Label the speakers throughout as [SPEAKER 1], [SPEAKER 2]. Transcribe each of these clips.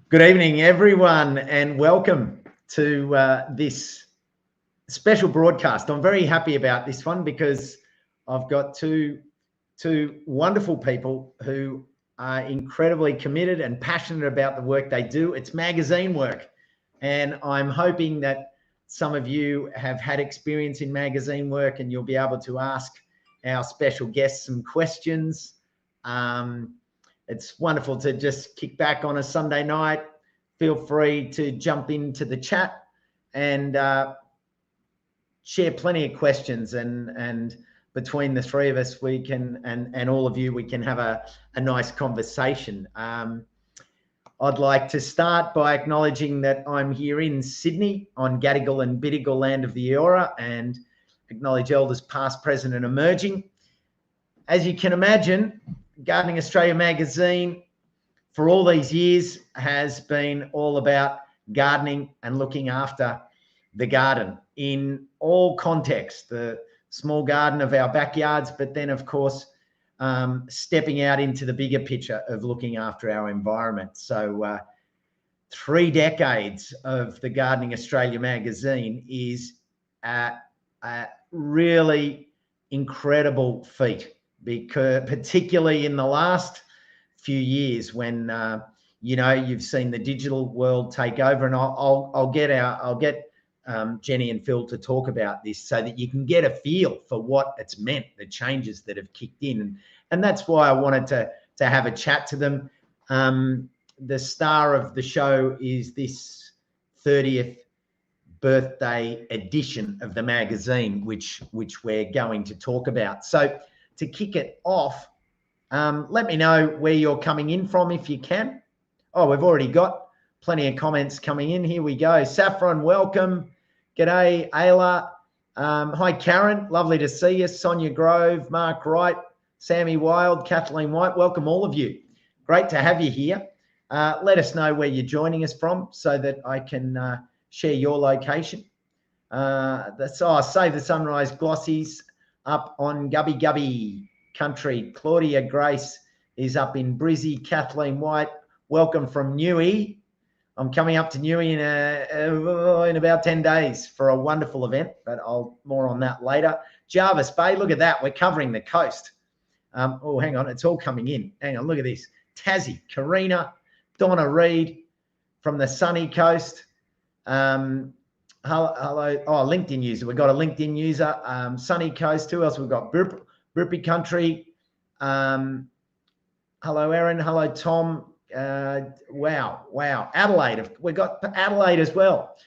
[SPEAKER 1] Good evening, everyone, and welcome to this special broadcast. I'm very happy about this one because I've got two wonderful people who are incredibly committed and passionate about the work they do. It's magazine work, and I'm hoping that some of you have had experience in magazine work and you'll be able to ask our special guests some questions. It's wonderful to just kick back on a Sunday night. Feel free to jump into the chat and share plenty of questions. And between the three of us, we can, and all of you, we can have a nice conversation. I'd like to start by acknowledging that I'm here in Sydney on Gadigal and Biddigal land of the Eora, and acknowledge elders past, present and emerging. As you can imagine, Gardening Australia magazine for all these years has been all about gardening and looking after the garden in all contexts, the small garden of our backyards, but then of course, stepping out into the bigger picture of looking after our environment. So 3 decades of the Gardening Australia magazine is a really incredible feat, because particularly in the last few years when you've seen the digital world take over, and I'll get Jenny and Phil to talk about this so that you can get a feel for what it's meant, the changes that have kicked in, and that's why I wanted to have a chat to them. The star of the show is this 30th birthday edition of the magazine, which we're going to talk about. So to kick it off, let me know where you're coming in from if you can. Oh, we've already got plenty of comments coming in. Here we go. Saffron, welcome. G'day, Ayla. Hi, Karen. Lovely to see you. Sonia Grove, Mark Wright, Sammy Wild, Kathleen White. Welcome, all of you. Great to have you here. Let us know where you're joining us from so that I can share your location. Save the Sunrise Glossies up on Gubby Gubby country. Claudia Grace is up in Brizzy. Kathleen White, welcome from Newey. I'm coming up to Newey in about 10 days for a wonderful event, but more on that later. Jarvis Bay, look at that. We're covering the coast. Oh, hang on. It's all coming in. Hang on. Look at this. Tassie, Karina, Donna Reed from the sunny coast. Hello. Oh, LinkedIn user. We've got a LinkedIn user. Sunny coast. Who else? We've got Burpee country. Hello, Aaron. Hello, Tom. Wow. Adelaide. We've got Adelaide as well.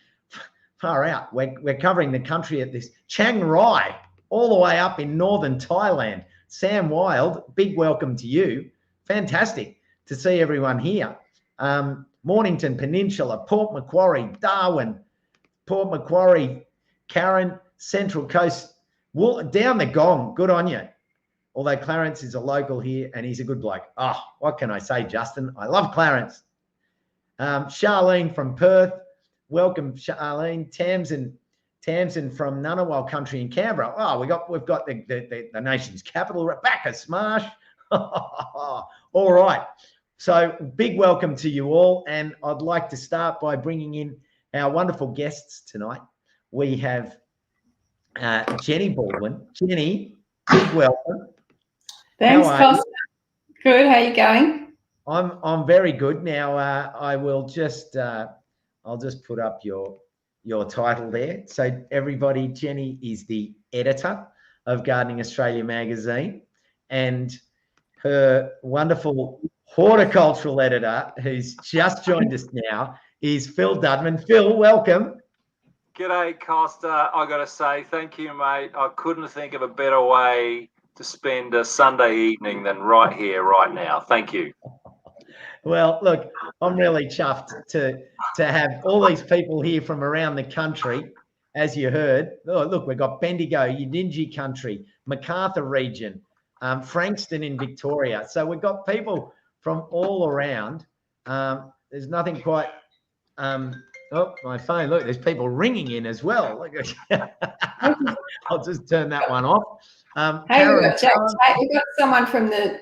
[SPEAKER 1] Far out. We're covering the country at this. Chiang Rai, all the way up in northern Thailand. Sam Wild, big welcome to you. Fantastic to see everyone here. Mornington Peninsula, Port Macquarie, Darwin, Port Macquarie, Karen, Central Coast, down the Gong. Good on you. Although Clarence is a local here and he's a good bloke. Oh, what can I say, Justin? I love Clarence. Charlene from Perth. Welcome, Charlene. Tamsin from Ngunnawal country in Canberra. Oh, we've got the nation's capital, Rebecca Smarsh. All right. So big welcome to you all. And I'd like to start by bringing in our wonderful guests tonight. We have Jenny Baldwin. Jenny, big welcome.
[SPEAKER 2] Thanks, Costa. Good. How are you going?
[SPEAKER 1] I'm very good. Now I will just I'll just put up your title there. So everybody, Jenny is the editor of Gardening Australia magazine, and her wonderful horticultural editor, who's just joined us now, is Phil Dudman. Phil, welcome.
[SPEAKER 3] G'day, Costa. I got to say thank you, mate. I couldn't think of a better way to spend a Sunday evening than right here, right now. Thank you.
[SPEAKER 1] Well, look, I'm really chuffed to have all these people here from around the country, as you heard. Oh, look, we've got Bendigo, Yidinji country, Macarthur region, Frankston in Victoria. So we've got people from all around. There's nothing quite Oh, my phone. Look, there's people ringing in as well. Look, I'll just turn that one off.
[SPEAKER 2] Hey,
[SPEAKER 1] Karen,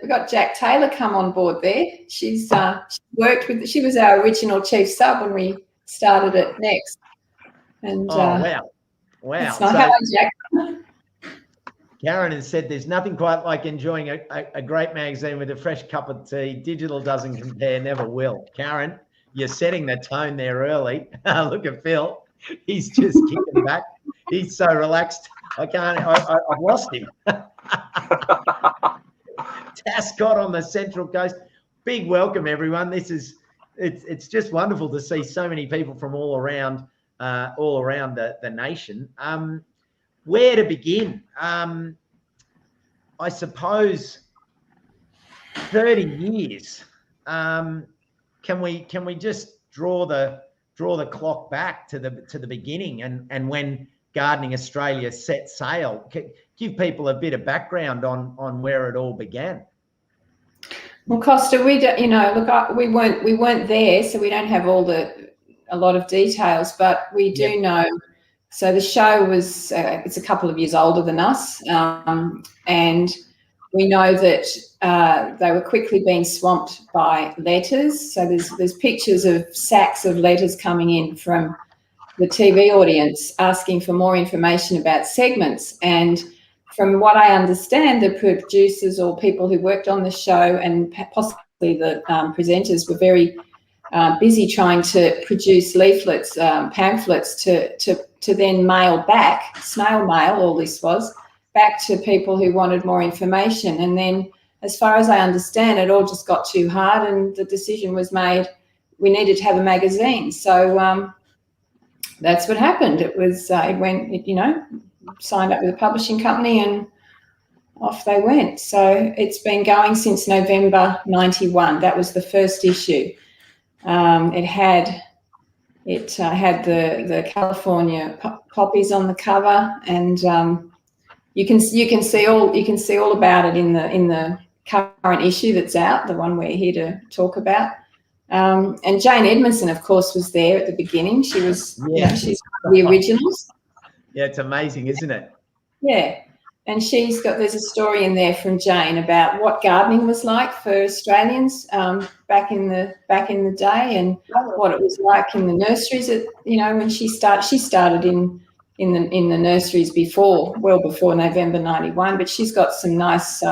[SPEAKER 2] we got Jack Taylor come on board there. She's she was our original chief sub when we started it next. And
[SPEAKER 1] wow.
[SPEAKER 2] Hello, Jack.
[SPEAKER 1] Karen has said there's nothing quite like enjoying a great magazine with a fresh cup of tea. Digital doesn't compare, never will. Karen, you're setting the tone there early. Look at Phil. He's just kicking back. He's so relaxed. I've lost him. Tascott on the Central Coast. Big welcome, everyone. It's just wonderful to see so many people from all around the nation. Where to begin? I suppose 30 years. Can we just draw the clock back to the beginning and when Gardening Australia set sail? Give people a bit of background on where it all began.
[SPEAKER 2] Well, Costa, we weren't there, so we don't have a lot of details, but we do know. So the show was it's a couple of years older than us, and we know that they were quickly being swamped by letters. So there's pictures of sacks of letters coming in from the TV audience asking for more information about segments. And from what I understand, the producers or people who worked on the show and possibly the presenters were very busy trying to produce leaflets, pamphlets to then mail back, snail mail, all this was, back to people who wanted more information. And then, as far as I understand, it all just got too hard and the decision was made we needed to have a magazine. So that's what happened. It was, signed up with a publishing company and off they went. So it's been going since November 91. That was the first issue. It had the California poppies on the cover, and you can see all about it in the current issue that's out, the one we're here to talk about. And Jane Edmondson, of course, was there at the beginning. She was, she's one of the originals.
[SPEAKER 1] Yeah, it's amazing, isn't it?
[SPEAKER 2] Yeah. And there's a story in there from Jane about what gardening was like for Australians back in the day, and what it was like in the nurseries. When she started in the nurseries well before November 91. But she's got some nice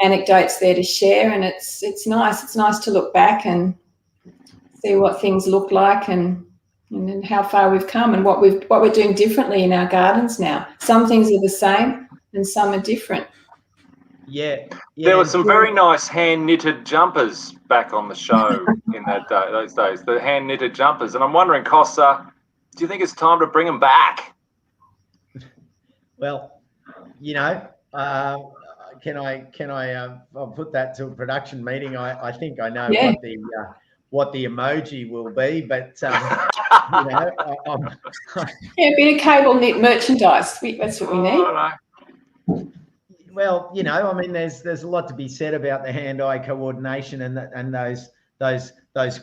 [SPEAKER 2] anecdotes there to share, and it's nice. It's nice to look back and see what things look like and how far we've come and what we're doing differently in our gardens now. Some things are the same and some are different.
[SPEAKER 1] Yeah.
[SPEAKER 3] There were some very nice hand-knitted jumpers back on the show in those days, the hand-knitted jumpers. And I'm wondering, Costa, do you think it's time to bring them back?
[SPEAKER 1] Well, can I I'll put that to a production meeting. I think I know what the emoji will be, but
[SPEAKER 2] a bit of cable knit merchandise. That's what we need.
[SPEAKER 1] Well, there's a lot to be said about the hand-eye coordination and those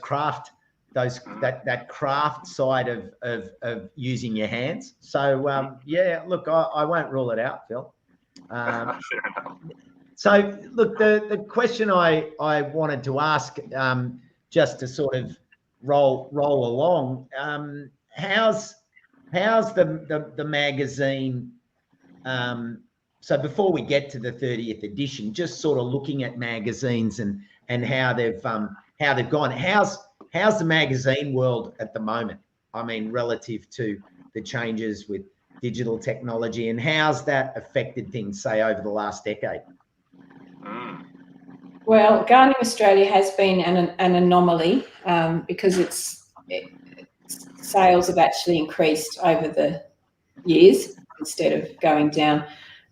[SPEAKER 1] craft, that craft side of using your hands. So look, I won't rule it out, Phil. So look, the question I wanted to ask, just to sort of roll along, how's the magazine? So before we get to the 30th edition, just sort of looking at magazines and how they've gone. How's the magazine world at the moment? I mean, relative to the changes with digital technology, and how's that affected things, say, over the last decade?
[SPEAKER 2] Well, Gardening Australia has been an anomaly because its sales have actually increased over the years instead of going down.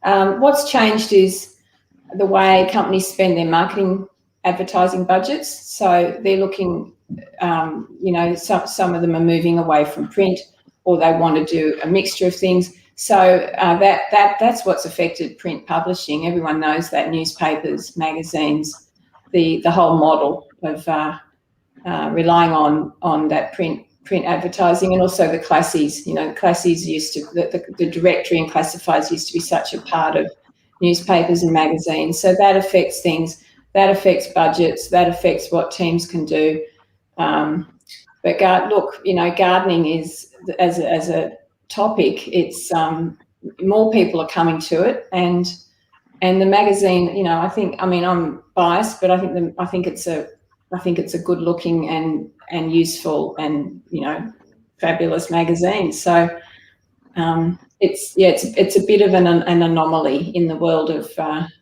[SPEAKER 2] What's changed is the way companies spend their marketing advertising budgets. So they're looking, some of them are moving away from print, or they want to do a mixture of things. So that's what's affected print publishing. Everyone knows that newspapers, magazines, the whole model of relying on that print print advertising, and also the classies. You know, the classies used to, the directory and classifieds used to be such a part of newspapers and magazines. So that affects things, that affects budgets, that affects what teams can do. But look, you know, gardening is, as a topic, it's more people are coming to it, and the magazine, you know, I mean, I'm biased, but I think it's a good looking and useful and, you know, fabulous magazine. So it's a bit of an anomaly in the world of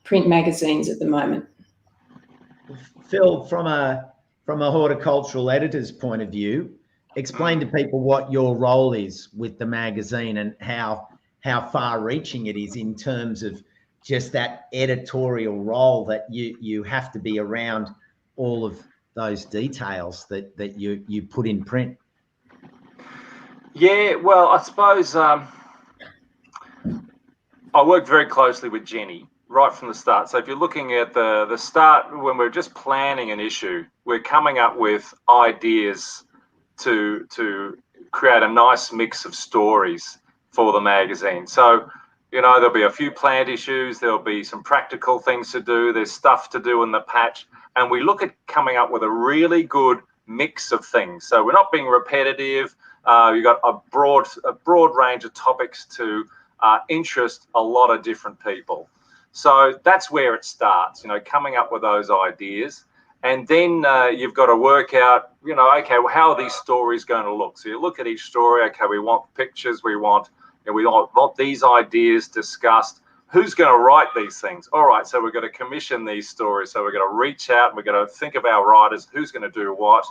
[SPEAKER 2] print magazines at the moment.
[SPEAKER 1] Phil, from a horticultural editor's point of view, explain to people what your role is with the magazine and how far-reaching it is in terms of just that editorial role that you have to be around all of those details that you put in print.
[SPEAKER 3] Yeah, well, I suppose I worked very closely with Jenny right from the start. So if you're looking at the start, when we're just planning an issue, we're coming up with ideas to create a nice mix of stories for the magazine. So, you know, there'll be a few plant issues, there'll be some practical things to do, there's stuff to do in the patch, and we look at coming up with a really good mix of things. So we're not being repetitive. You've got a broad range of topics to interest a lot of different people. So that's where it starts, you know, coming up with those ideas. And then you've got to work out, you know, okay, well, how are these stories going to look? So you look at each story, okay, we want pictures, we want these ideas discussed. Who's going to write these things? All right, so we're going to commission these stories. So we're going to reach out and we're going to think of our writers, who's going to do what.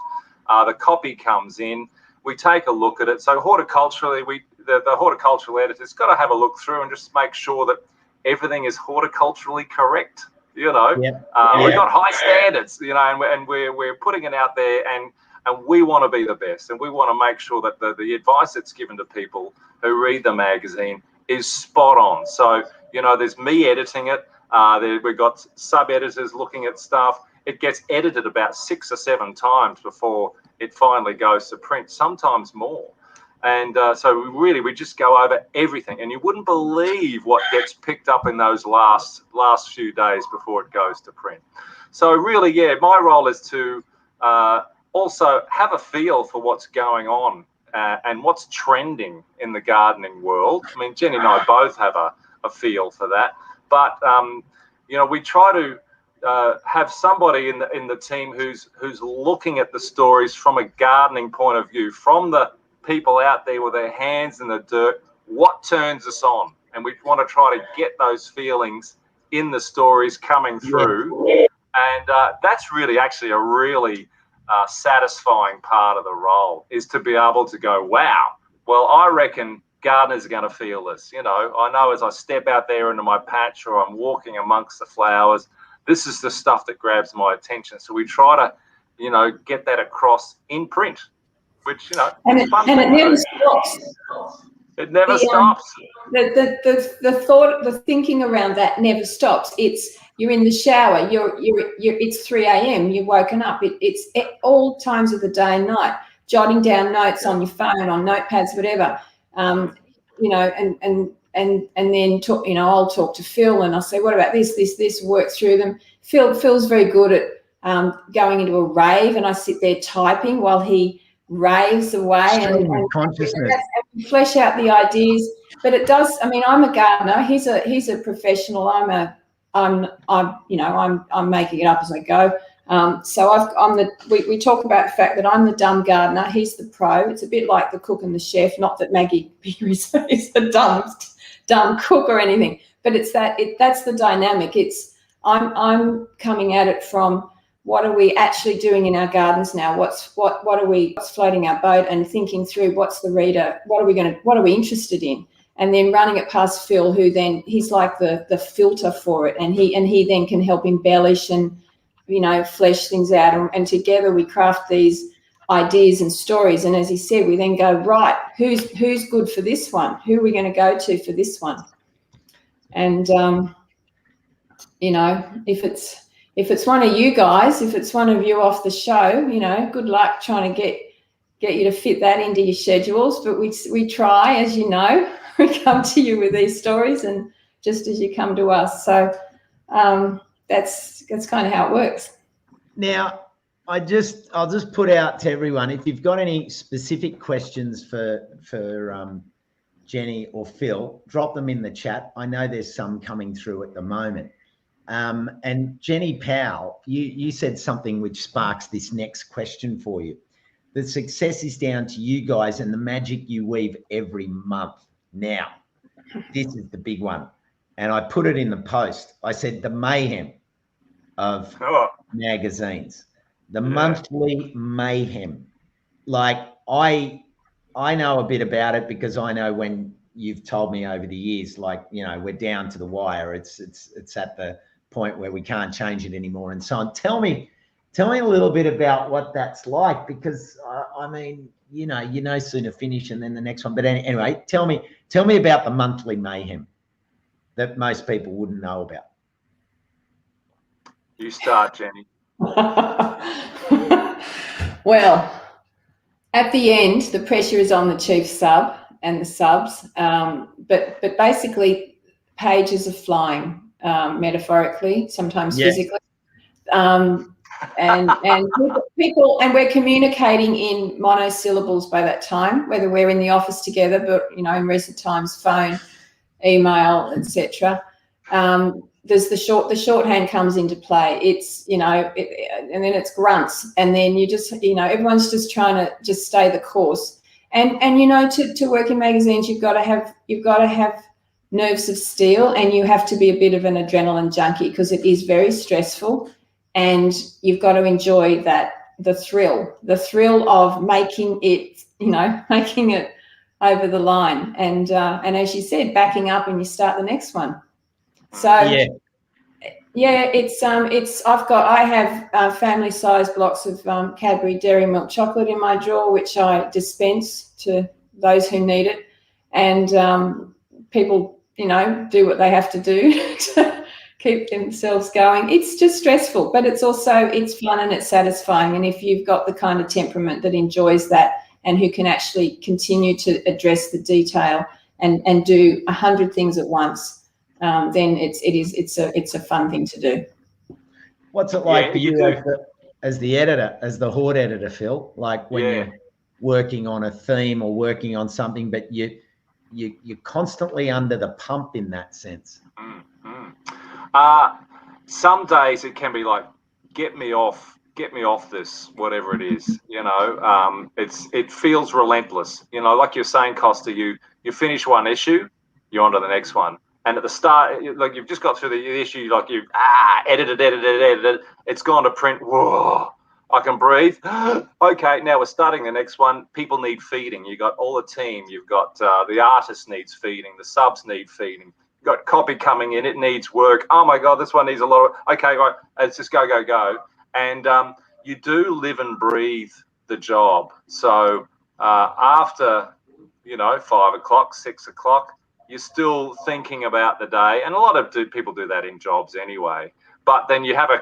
[SPEAKER 3] The copy comes in. We take a look at it. So horticulturally, the horticultural editor's got to have a look through and just make sure that everything is horticulturally correct. You know, we've got high standards, you know, and we're putting it out there, and we want to be the best, and we want to make sure that the advice that's given to people who read the magazine is spot on. So, you know, there's me editing it. We've got sub-editors looking at stuff. It gets edited about 6 or 7 times before it finally goes to print, sometimes more. And so we just go over everything, and you wouldn't believe what gets picked up in those last few days before it goes to print. So really, yeah, my role is to also have a feel for what's going on and what's trending in the gardening world. I mean, Jenny and I both have a feel for that, but you know, we try to have somebody in the team who's looking at the stories from a gardening point of view, from the people out there with their hands in the dirt. What turns us on? And we want to try to get those feelings in the stories coming through. And that's really actually a really satisfying part of the role, is to be able to go, wow, well, I reckon gardeners are going to feel this. You know, I know as I step out there into my patch or I'm walking amongst the flowers, this is the stuff that grabs my attention. So we try to, you know, get that across in print, which, you know,
[SPEAKER 2] and it never stops.
[SPEAKER 3] It never stops.
[SPEAKER 2] The thought, the thinking around that never stops. You're in the shower. It's 3 a.m. You've woken up. It's at all times of the day and night, jotting down notes on your phone, on notepads, whatever. You know, and then talk. You know, I'll talk to Phil and I'll say, what about this? Work through them. Phil's very good at going into a rave, and I sit there typing while he raves away and
[SPEAKER 1] consciousness.
[SPEAKER 2] And flesh out the ideas. But it does. I mean, I'm a gardener. He's a professional. I'm making it up as I go. So we talk about the fact that I'm the dumb gardener. He's the pro. It's a bit like the cook and the chef. Not that Maggie Beer is the dumb cook or anything, but it's that's the dynamic. I'm coming at it from, what are we actually doing in our gardens now? What's floating our boat, and thinking through what's the reader, what are we interested in, and then running it past Phil, who then he's like the filter for it, and he then can help embellish and, you know, flesh things out, and together we craft these ideas and stories. And as he said, we then go, right, who's good for this one? Who are we going to go to for this one? And you know, if it's one of you guys, if it's one of you off the show, you know, good luck trying to get you to fit that into your schedules, but we try, as you know. We come to you with these stories, and just as you come to us. So that's kind of how it works.
[SPEAKER 1] Now, I'll just put out to everyone, if you've got any specific questions for Jenny or Phil, drop them in the chat. I know there's some coming through at the moment. And Jenny Powell, you said something which sparks this next question for you. The success is down to you guys and the magic you weave every month. Now, this is the big one. And I put it in the post. I said the mayhem of magazines, the monthly mayhem. Like I know a bit about it because I know when you've told me over the years, like, you know, we're down to the wire. It's at the point where we can't change it anymore and so on. Tell me a little bit about what that's like, because I mean, you know, sooner finish and then the next one. But anyway, tell me about the monthly mayhem that most people wouldn't know about.
[SPEAKER 3] You start, Jenny.
[SPEAKER 2] Well, at the end, the pressure is on the chief sub and the subs, but basically pages are flying, metaphorically, sometimes physically. And people, and we're communicating in monosyllables by that time, whether we're in the office together, but, you know, in recent times, phone, email, etc. There's the shorthand comes into play. It's, you know, and then it's grunts, and then you just, you know, everyone's just trying to just stay the course. And you know, to work in magazines, you've got to have nerves of steel, and you have to be a bit of an adrenaline junkie, because it is very stressful. And you've got to enjoy the thrill of making it, you know, making it over the line. And as you said, backing up and you start the next one. So I have family size blocks of Cadbury Dairy Milk chocolate in my drawer, which I dispense to those who need it. And people, you know, do what they have to do to keep themselves going. It's just stressful, but it's fun and it's satisfying. And if you've got the kind of temperament that enjoys that and who can actually continue to address the detail and do 100 things at once, then it's a fun thing to do.
[SPEAKER 1] What's it like for you as the editor, as the Hort editor, Phil? Like when you're working on a theme or working on something, but you're constantly under the pump in that sense.
[SPEAKER 3] Some days it can be like, get me off this, whatever it is, you know. It feels relentless, you know, like you're saying, Costa, you finish one issue, you're on to the next one. And at the start, like you've just got through the issue, like you've edited, it's gone to print. Whoa, I can breathe. Okay, now we're starting the next one. People need feeding. You've got all the team. You've got the artist needs feeding. The subs need feeding. You've got copy coming in. It needs work. Oh my God, this one needs a lot of, okay, right, let's just go. And you do live and breathe the job. So after, you know, 5 o'clock, 6 o'clock, you're still thinking about the day, and a lot of people do that in jobs anyway. But then you have a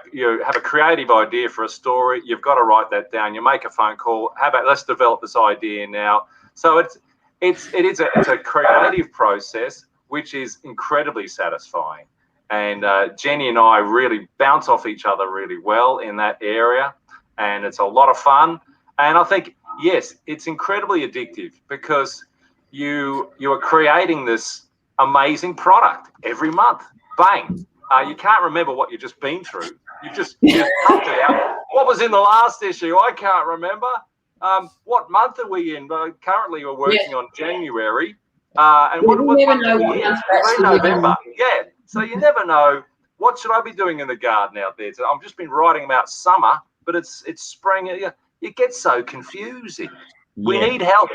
[SPEAKER 3] creative idea for a story. You've got to write that down. You make a phone call. How about let's develop this idea now? So it is a creative process, which is incredibly satisfying. And Jenny and I really bounce off each other really well in that area, and it's a lot of fun. And I think, yes, it's incredibly addictive because you are creating this amazing product every month. Bang. You can't remember what you've just been through. You just pumped it out. What was in the last issue? I can't remember. What month are we in? Currently, we're working on January. And what month are we in? November. Yeah. So you never know. What should I be doing in the garden out there? So I've just been writing about summer, but it's spring. It gets so confusing. We need help.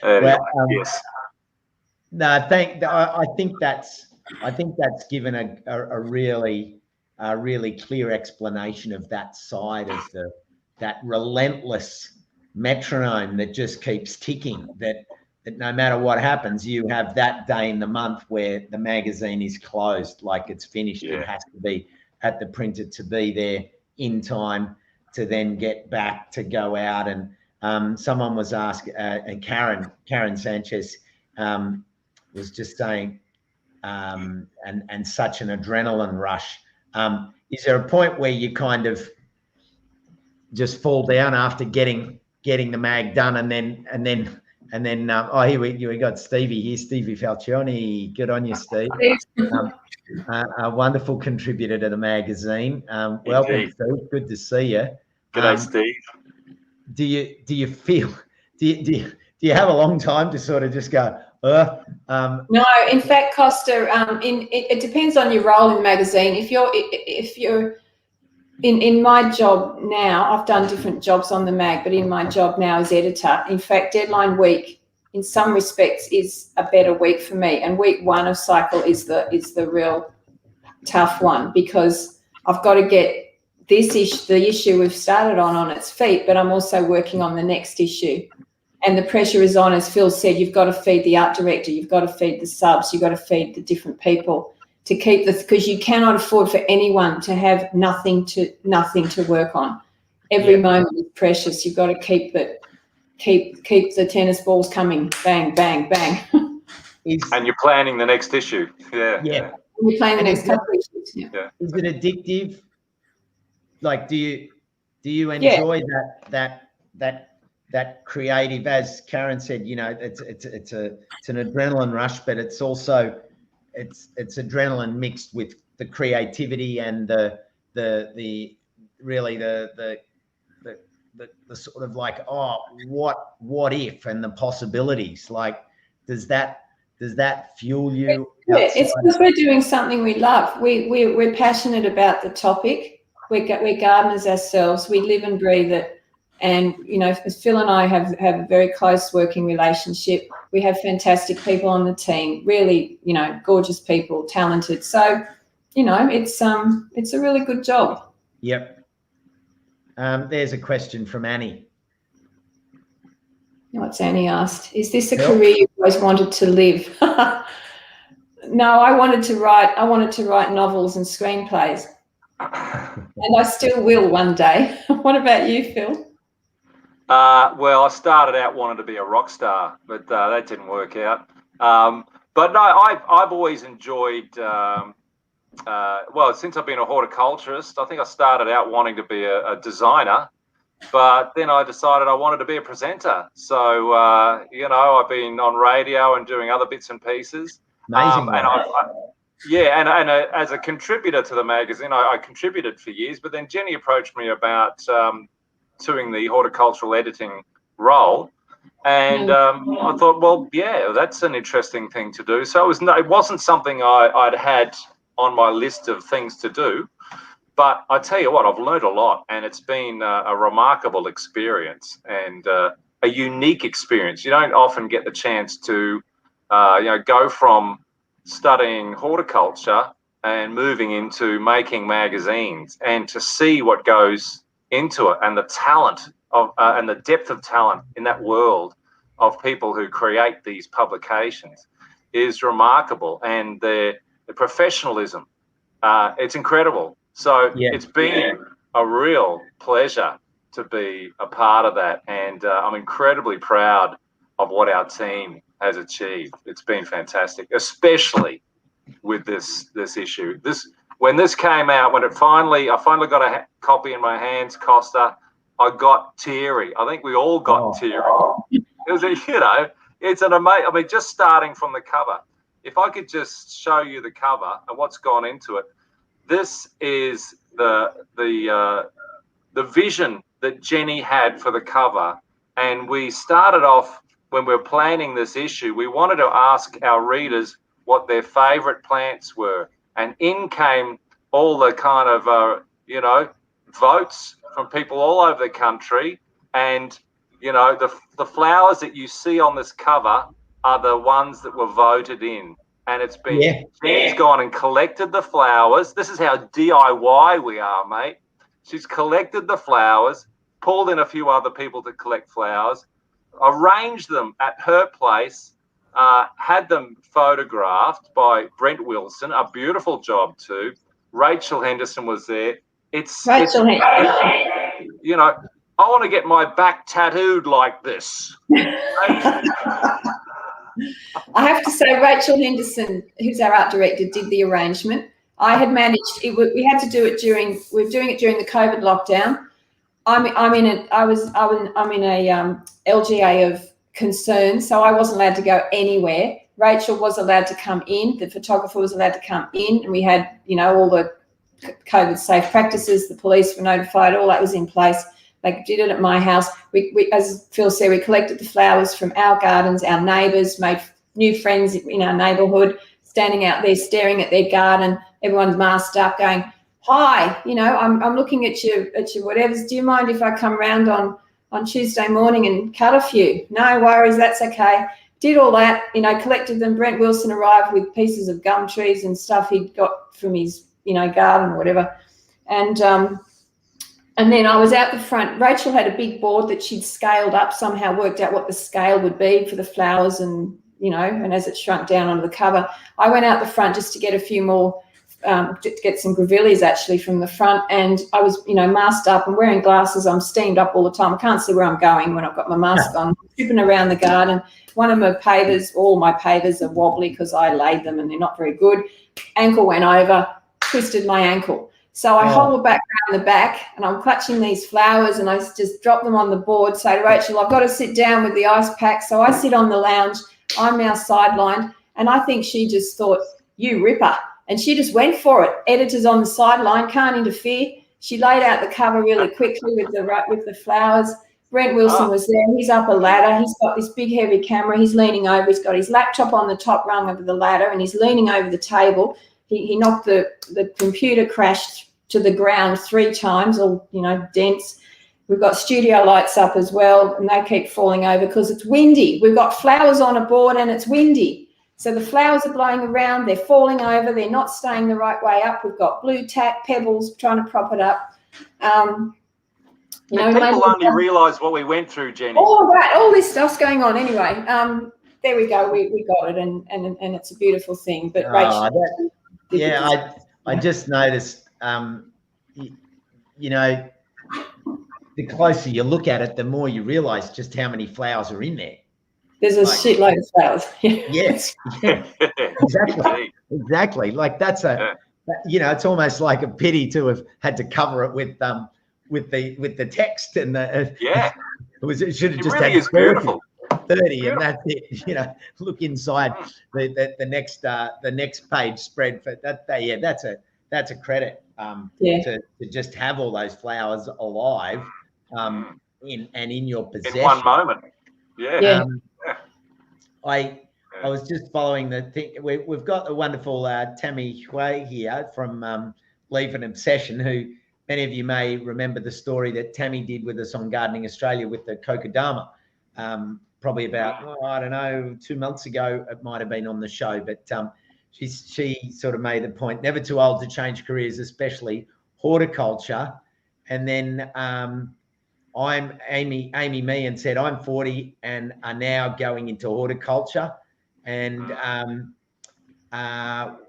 [SPEAKER 1] Anyway, yes. No, I think that's given a really clear explanation of that side of that relentless metronome that just keeps ticking. That no matter what happens, you have that day in the month where the magazine is closed, like it's finished. It has to be at the printer to be there in time to then get back to go out. And someone was asking, and Karen Sanchez was just saying, and such an adrenaline rush. Is there a point where you kind of just fall down after getting the mag done, and then oh, here we got Stevie here, Stevie Falcioni. Good on you, Steve. A wonderful contributor to the magazine. Welcome, Steve. Good to see you.
[SPEAKER 3] G'day, Steve.
[SPEAKER 1] Do you feel? Do you have a long time to sort of just go?
[SPEAKER 2] No, in fact, Costa, it depends on your role in the magazine. If you're in my job now, I've done different jobs on the mag, but in my job now as editor, in fact, deadline week in some respects is a better week for me, and week 1 of cycle is the real tough one, because I've got to get the issue we've started on its feet, but I'm also working on the next issue. And the pressure is on, as Phil said, you've got to feed the art director, you've got to feed the subs, you've got to feed the different people to keep this, because you cannot afford for anyone to have nothing to work on. Every moment is precious. You've got to keep the tennis balls coming, bang, bang, bang.
[SPEAKER 3] And you're planning the next issue.
[SPEAKER 1] Yeah.
[SPEAKER 2] You're planning the next couple of issues. Yeah.
[SPEAKER 1] Is it addictive? Like, do you enjoy that creative, as Karen said, you know, it's an adrenaline rush, but it's also it's adrenaline mixed with the creativity and the sort of like, oh, what if, and the possibilities. Like, does that fuel you?
[SPEAKER 2] It's because we're doing something we love. We're passionate about the topic. We're gardeners ourselves. We live and breathe it. And, you know, Phil and I have a very close working relationship. We have fantastic people on the team, really, you know, gorgeous people, talented. So, you know, it's a really good job.
[SPEAKER 1] Yep. There's a question from Annie.
[SPEAKER 2] What's Annie asked? Is this a career you always wanted to live? No, I wanted to write novels and screenplays. And I still will one day. What about you, Phil?
[SPEAKER 3] Well, I started out wanting to be a rock star, but that didn't work out. But no, I've always enjoyed, well, since I've been a horticulturist, I think I started out wanting to be a designer, but then I decided I wanted to be a presenter. So, you know, I've been on radio and doing other bits and pieces.
[SPEAKER 1] Amazing.
[SPEAKER 3] And as a contributor to the magazine, I contributed for years, but then Jenny approached me about doing the horticultural editing role, and I thought, well, yeah, that's an interesting thing to do. So it wasn't something I'd had on my list of things to do, but I tell you what, I've learned a lot, and it's been a remarkable experience and a unique experience. You don't often get the chance to you know, go from studying horticulture and moving into making magazines, and to see what goes into it, and the talent of and the depth of talent in that world of people who create these publications is remarkable, and the professionalism, it's incredible. So it's been a real pleasure to be a part of that, and I'm incredibly proud of what our team has achieved. It's been fantastic, especially with this issue. When this came out, I finally got a copy in my hands, Costa, I got teary. I think we all got teary. It was it's an amazing. I mean, just starting from the cover. If I could just show you the cover and what's gone into it. This is the vision that Jenny had for the cover, and we started off when we were planning this issue. We wanted to ask our readers what their favourite plants were. And in came all the kind of, you know, votes from people all over the country. And, you know, the flowers that you see on this cover are the ones that were voted in. And it's been, Jenny's gone and collected the flowers. This is how DIY we are, mate. She's collected the flowers, pulled in a few other people to collect flowers, arranged them at her place, had them photographed by Brent Wilson, a beautiful job too. Rachel Henderson was there,
[SPEAKER 2] Rachel,
[SPEAKER 3] you know, I want to get my back tattooed like this.
[SPEAKER 2] I have to say, Rachel Henderson, who's our art director, did the arrangement. I had managed it. We had to do it we're doing it during the COVID lockdown. I'm in a LGA of concern, so I wasn't allowed to go anywhere. Rachel was allowed to come in. The photographer was allowed to come in, and we had, you know, all the COVID safe practices. The police were notified. All that was in place. They did it at my house. We, as Phil said, we collected the flowers from our gardens, our neighbours, made new friends in our neighbourhood, standing out there staring at their garden. Everyone's masked up, going, "Hi, you know, I'm looking at your whatevers. Do you mind if I come round on Tuesday morning and cut a few?" "No worries, that's okay." Did all that, you know, collected them. Brent Wilson arrived with pieces of gum trees and stuff he'd got from his, you know, garden or whatever. And then I was out the front. Rachel had a big board that she'd scaled up, somehow worked out what the scale would be for the flowers, and, you know, and as it shrunk down onto the cover, I went out the front just to get a few more, to get some grevilleas actually from the front. And I was, you know, masked up and wearing glasses. I'm steamed up all the time. I can't see where I'm going when I've got my mask on. Tripping around the garden. One of my pavers, all my pavers are wobbly because I laid them and they're not very good. Ankle went over, twisted my ankle. So I hobble back around the back and I'm clutching these flowers, and I just drop them on the board, say to Rachel, "I've got to sit down with the ice pack." So I sit on the lounge. I'm now sidelined, and I think she just thought, "You ripper." And she just went for it. Editors on the sideline, can't interfere. She laid out the cover really quickly with the flowers. Brent Wilson was there. He's up a ladder. He's got this big heavy camera. He's leaning over. He's got his laptop on the top rung of the ladder, and he's leaning over the table. He knocked the computer, crashed to the ground 3 times, all, you know, dents. We've got studio lights up as well, and they keep falling over because it's windy. We've got flowers on a board and it's windy. So the flowers are blowing around, they're falling over, they're not staying the right way up. We've got blue tack, pebbles, trying to prop it up. You know,
[SPEAKER 3] people only realise what we went through, Jenny.
[SPEAKER 2] All this stuff's going on anyway. There we go, we got it, and it's a beautiful thing. But Rachel,
[SPEAKER 1] I just noticed, you know, the closer you look at it, the more you realise just how many flowers are in there.
[SPEAKER 2] There's a shitload of flowers.
[SPEAKER 1] Yes, yeah, exactly. Like that's you know, it's almost like a pity to have had to cover it with the text and the it should have just
[SPEAKER 3] really
[SPEAKER 1] had
[SPEAKER 3] 30,
[SPEAKER 1] beautiful. And that's it. You know, look inside the next page spread for that. That's a credit to just have all those flowers alive in your possession
[SPEAKER 3] in one moment.
[SPEAKER 1] I was just following the thing. We've got the wonderful Tammy Hui here from Leaf and Obsession, who many of you may remember the story that Tammy did with us on Gardening Australia with the Kokedama. Probably about, I don't know, 2 months ago, it might have been on the show, but she sort of made the point, never too old to change careers, especially horticulture. And then I'm Amy Meehan said, I'm 40 and are now going into horticulture. And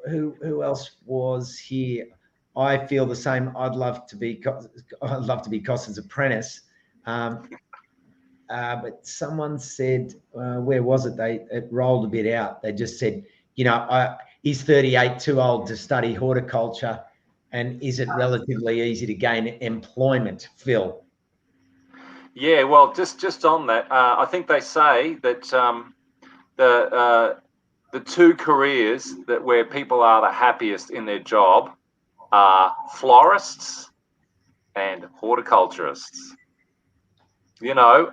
[SPEAKER 1] who else was here? I feel the same. I'd love to be Costin's apprentice. But someone said, where was it? It rolled a bit out. They just said, you know, is 38 too old to study horticulture? And is it relatively easy to gain employment, Phil?
[SPEAKER 3] Yeah, well, just on that, I think they say that the 2 careers where people are the happiest in their job are florists and horticulturists. You know,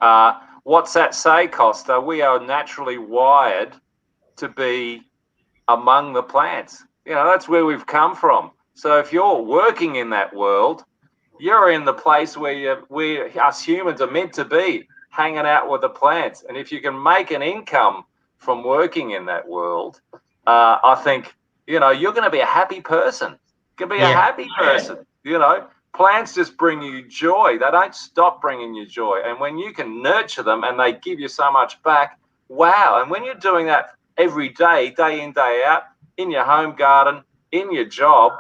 [SPEAKER 3] what's that say, Costa? We are naturally wired to be among the plants. You know, that's where we've come from. So if you're working in that world, you're in the place where us humans are meant to be, hanging out with the plants. And if you can make an income from working in that world, I think, you know, you're going to be a happy person. You can be a happy person, you know. Plants just bring you joy. They don't stop bringing you joy. And when you can nurture them and they give you so much back, wow. And when you're doing that every day, day in, day out, in your home garden, in your job,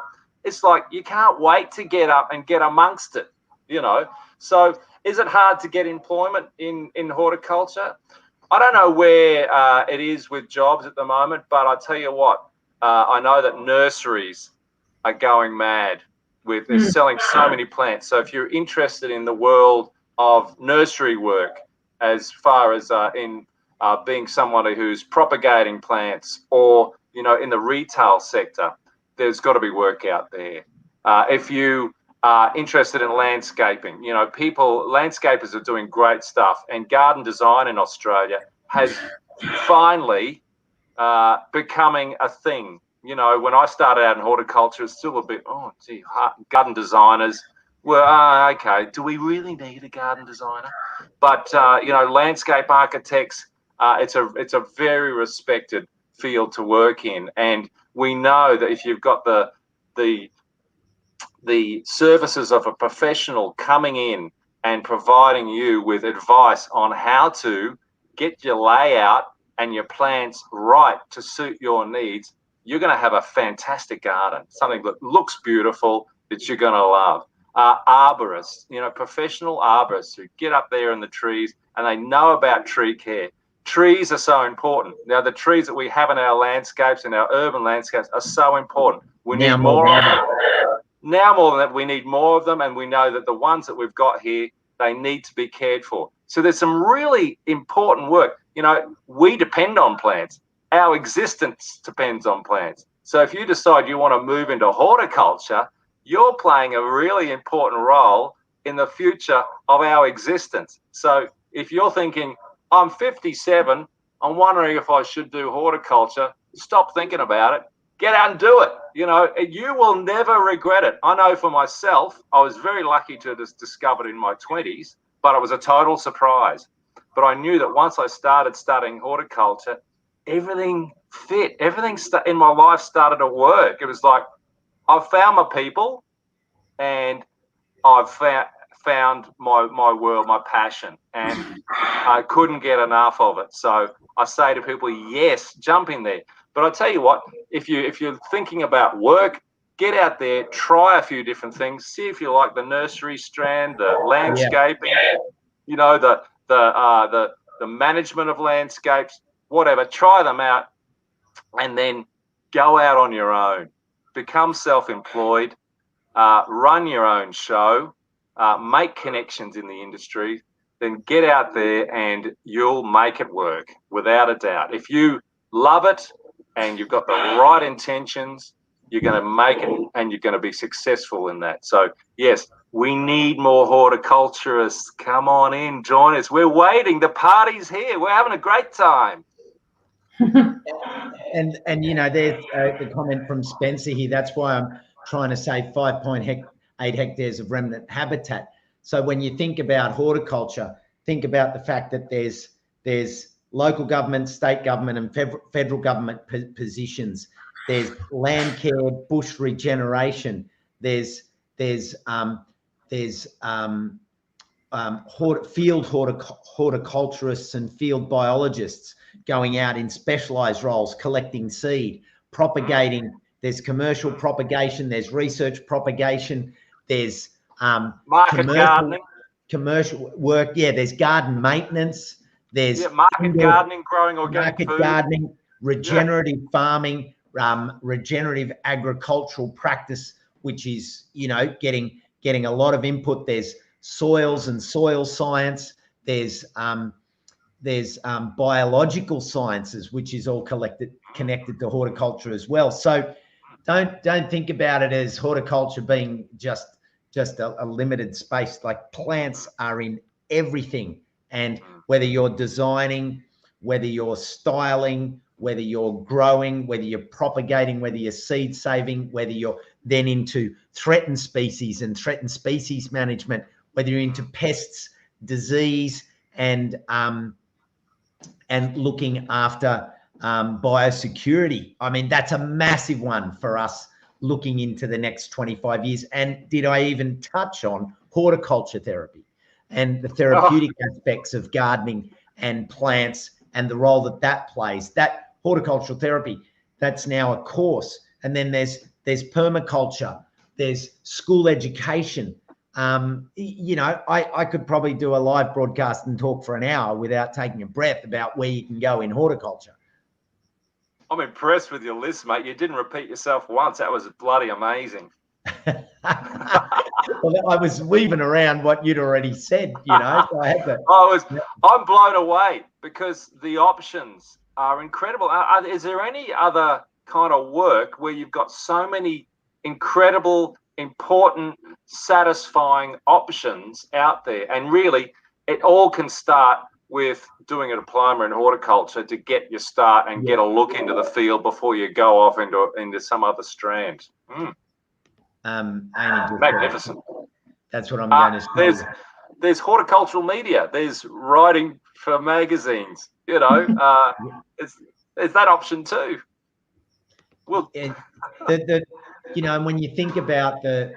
[SPEAKER 3] it's like you can't wait to get up and get amongst it, you know. So is it hard to get employment in horticulture? I don't know where it is with jobs at the moment, but I tell you what, I know that nurseries are going mad with they're selling so many plants. So if you're interested in the world of nursery work, as far as in being somebody who's propagating plants, or you know, in the retail sector, there's got to be work out there. If you are interested in landscaping, you know, landscapers are doing great stuff, and garden design in Australia has finally becoming a thing. You know, when I started out in horticulture, it's still a bit, oh, gee, garden designers were, okay, do we really need a garden designer? But, you know, landscape architects, it's a very respected field to work in. And we know that if you've got the services of a professional coming in and providing you with advice on how to get your layout and your plants right to suit your needs, you're going to have a fantastic garden, something that looks beautiful, that you're going to love. Arborists, you know, professional arborists who get up there in the trees and they know about tree care. Trees are so important. Now, the trees that we have in our landscapes, in our urban landscapes, are so important. We need more of them. Now more than that, we need more of them, and we know that the ones that we've got here, they need to be cared for. So there's some really important work. You know, we depend on plants. Our existence depends on plants. So if you decide you want to move into horticulture, you're playing a really important role in the future of our existence. So if you're thinking, I'm 57, I'm wondering if I should do horticulture, stop thinking about it. Get out and do it. You know, you will never regret it. I know for myself, I was very lucky to have discovered it in my 20s, but it was a total surprise. But I knew that once I started studying horticulture, everything fit. Everything in my life started to work. It was like I've found my people, and I've found my world, my passion, and I couldn't get enough of it. So I say to people, yes, jump in there. But I tell you what, if you're thinking about work, get out there, try a few different things, see if you like the nursery strand, the landscaping, you know, the management of landscapes, whatever. Try them out, and then go out on your own, become self-employed, run your own show, make connections in the industry, then get out there and you'll make it work without a doubt. If you love it and you've got the right intentions, you're going to make it and you're going to be successful in that. So yes, we need more horticulturists. Come on in, join us. We're waiting. The party's here. We're having a great time.
[SPEAKER 1] And you know, there's the comment from Spencer here. That's why I'm trying to say 5.8 hectares of remnant habitat. So when you think about horticulture, think about the fact that there's local government, state government, and federal government positions. There's land care, bush regeneration. There's field horticulturists and field biologists going out in specialized roles, collecting seed, propagating. There's commercial propagation. There's research propagation. There's commercial work. Yeah, there's garden maintenance. There's
[SPEAKER 3] market gardening, growing organic
[SPEAKER 1] market
[SPEAKER 3] food.
[SPEAKER 1] gardening, regenerative farming, regenerative agricultural practice, which is, you know, getting a lot of input. There's soils and soil science. There's biological sciences, which is all connected to horticulture as well. So don't think about it as horticulture being just a limited space. Like, plants are in everything. And whether you're designing, whether you're styling, whether you're growing, whether you're propagating, whether you're seed saving, whether you're then into threatened species and threatened species management, whether you're into pests, disease, and looking after biosecurity. I mean, that's a massive one for us looking into the next 25 years. And did I even touch on horticulture therapy and the therapeutic aspects of gardening and plants and the role that plays? That horticultural therapy, that's now a course. And then there's permaculture, there's school education. You know, I could probably do a live broadcast and talk for an hour without taking a breath about where you can go in horticulture.
[SPEAKER 3] I'm impressed with your list, mate. You didn't repeat yourself once. That was bloody amazing.
[SPEAKER 1] Well, I was weaving around what you'd already said, you know. So I had to.
[SPEAKER 3] I'm blown away because the options are incredible. Is there any other kind of work where you've got so many incredible, important, satisfying options out there? And really, it all can start with doing a diploma in horticulture to get your start and get a look into the field before you go off into some other strand. Magnificent.
[SPEAKER 1] That's what I'm going to say.
[SPEAKER 3] There's horticultural media. There's writing for magazines. You know, it's that option too. Well,
[SPEAKER 1] you know, and when you think about the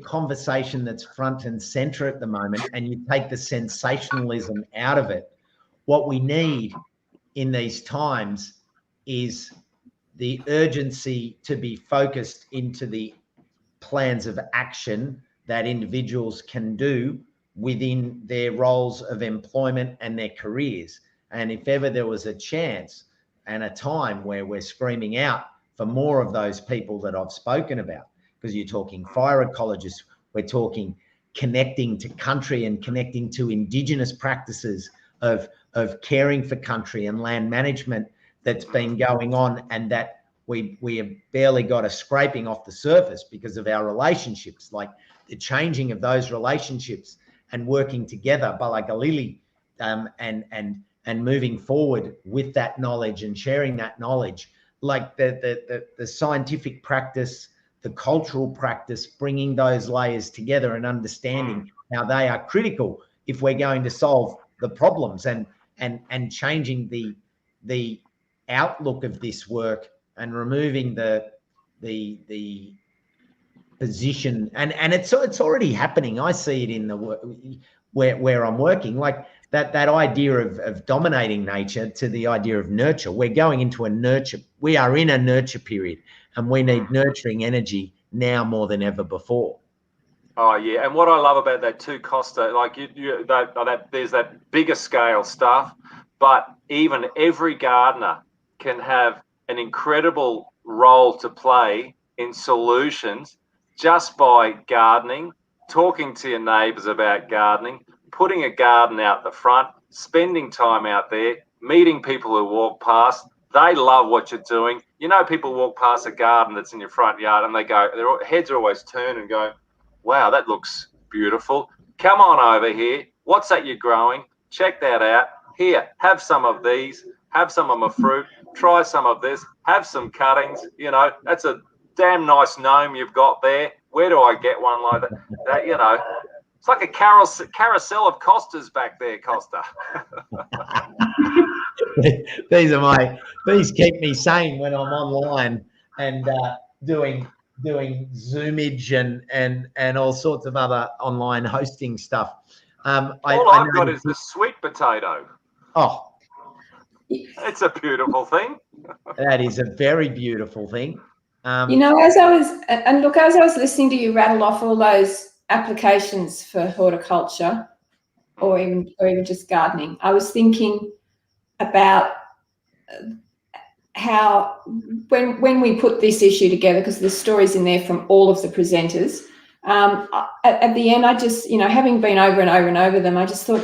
[SPEAKER 1] conversation that's front and center at the moment, and you take the sensationalism out of it, what we need in these times is the urgency to be focused into the plans of action that individuals can do within their roles of employment and their careers. And if ever there was a chance and a time where we're screaming out for more of those people that I've spoken about, because you're talking fire ecologists, we're talking connecting to country and connecting to Indigenous practices of caring for country and land management that's been going on, and that we have barely got a scraping off the surface because of our relationships, like the changing of those relationships and working together, Balagalili, and moving forward with that knowledge and sharing that knowledge, like the scientific practice, the cultural practice, bringing those layers together and understanding how they are critical if we're going to solve the problems, and changing the outlook of this work and removing the position, and it's already happening. I see it in the where I'm working, like that idea of dominating nature to the idea of nurture. We're going into a nurture. We are in a nurture period, and we need nurturing energy now more than ever before.
[SPEAKER 3] Oh yeah, and what I love about that too, Costa, like there's that bigger scale stuff, but even every gardener can have an incredible role to play in solutions just by gardening, talking to your neighbours about gardening, putting a garden out the front, spending time out there, meeting people who walk past. They love what you're doing. You know, people walk past a garden that's in your front yard and they go, their heads are always turned and go, wow, that looks beautiful. Come on over here. What's that you're growing? Check that out. Here, have some of these. Have some of my fruit. Try some of this. Have some cuttings. You know, that's a damn nice gnome you've got there. Where do I get one like that? You know, it's like a carousel of Costas back there, Costa.
[SPEAKER 1] These keep me sane when I'm online and doing Zoomage and all sorts of other online hosting stuff.
[SPEAKER 3] All I've got is the sweet potato.
[SPEAKER 1] Oh,
[SPEAKER 3] it's a beautiful thing.
[SPEAKER 1] That is a very beautiful thing.
[SPEAKER 2] You know, as I was listening to you rattle off all those applications for horticulture or even just gardening, I was thinking about how when we put this issue together, because there's stories in there from all of the presenters, at the end, I just, you know, having been over and over and over them, I just thought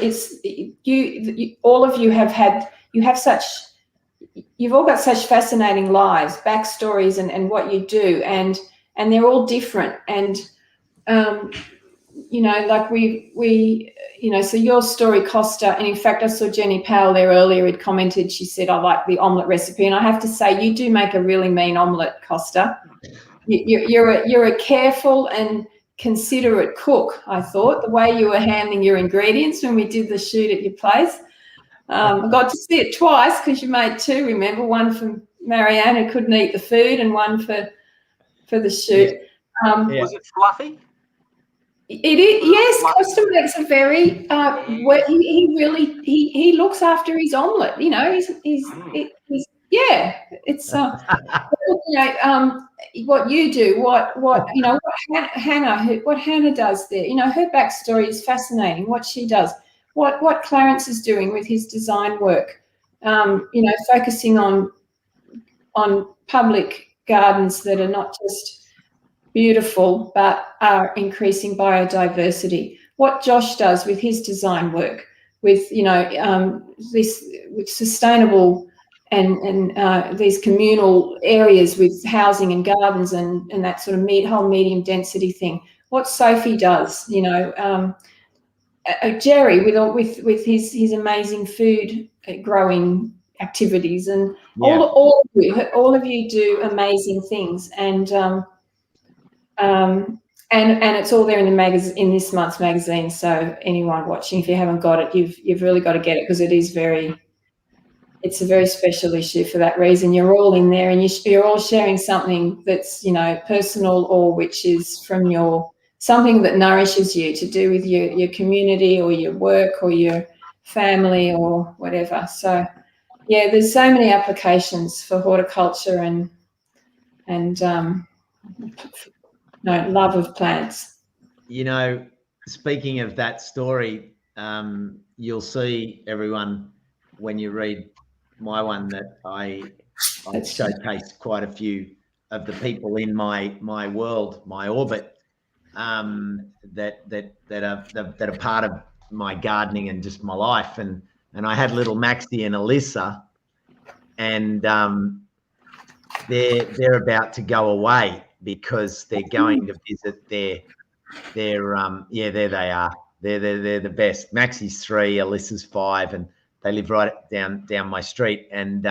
[SPEAKER 2] all of you you've all got such fascinating lives, backstories, and what you do, and they're all different. And you know, like we you know, so your story, Costa, and in fact I saw Jenny Powell there earlier had commented, she said, I like the omelette recipe, and I have to say you do make a really mean omelette, Costa. You're a careful and considerate cook. I thought the way you were handling your ingredients when we did the shoot at your place. I got to see it twice because you made two, remember, one for Marianne who couldn't eat the food and one for the shoot.
[SPEAKER 3] Was it fluffy?
[SPEAKER 2] It is, yes. Costa makes a very he looks after his omelette. You know, he's Yeah, it's what you do, what Hannah does there. Her backstory is fascinating. What she does, what Clarence is doing with his design work. Focusing on public gardens that are not just beautiful but are increasing biodiversity. What Josh does with his design work, with with sustainable and these communal areas with housing and gardens and that sort of whole medium density thing. What Sophie does, Jerry with his amazing food growing activities, and all of you do amazing things, and it's all there in the magazine, in this month's magazine. So anyone watching, if you haven't got it, you've really got to get it, because it's a very special issue for that reason. You're all in there, and you're all sharing something that's personal, or which is from something that nourishes you, to do with your community or your work or your family or whatever. So yeah, there's so many applications for horticulture and love of plants.
[SPEAKER 1] Speaking of that story, you'll see, everyone, when you read my one, that I showcase quite a few of the people in my world, my orbit, that are part of my gardening and just my life. And I had little Maxi and Alyssa, and they're about to go away because they're going to visit their there they are. They're the best. Maxi's 3, Alyssa's 5, and they live right down my street. And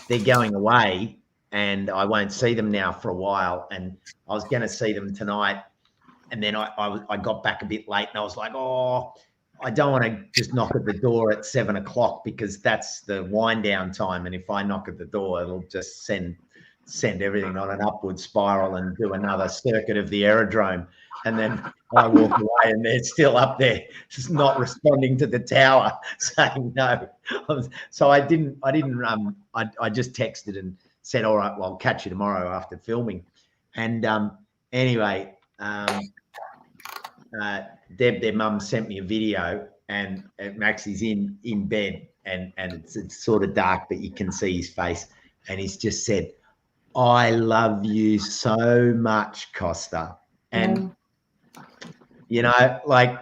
[SPEAKER 1] they're going away, and I won't see them now for a while. And I was going to see them tonight, and then I got back a bit late, and I was like, oh, I don't want to just knock at the door at 7 o'clock, because that's the wind down time. And if I knock at the door, it'll just send everything on an upward spiral and do another circuit of the aerodrome. And then I walk away, and they're still up there, just not responding to the tower, saying no. So I didn't. I just texted and said, all right, well, I'll catch you tomorrow after filming. And anyway, their mum sent me a video, and Max is in bed, and it's sort of dark, but you can see his face, and he's just said, I love you so much, Costa. And like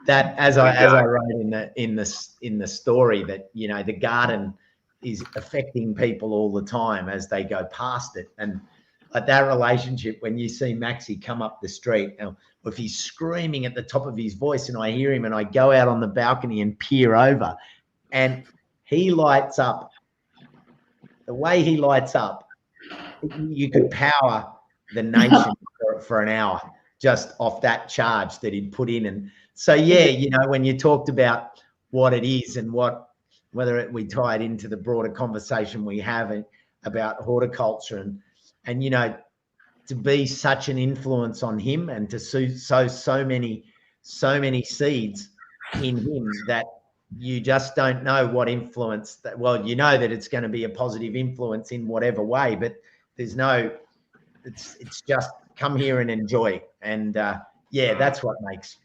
[SPEAKER 1] that, as I wrote in the story, that the garden is affecting people all the time as they go past it. And that relationship, when you see Maxi come up the street, or if he's screaming at the top of his voice and I hear him, and I go out on the balcony and peer over, and he lights up. The way he lights up, you could power the nation for an hour just off that charge that he'd put in. And so, when you talked about what it is and whether we tie it into the broader conversation we have about horticulture, and to be such an influence on him, and to sow so many seeds in him, that you just don't know what influence that. Well, that it's going to be a positive influence in whatever way, but there's no. It's just come here and enjoy, and that's what makes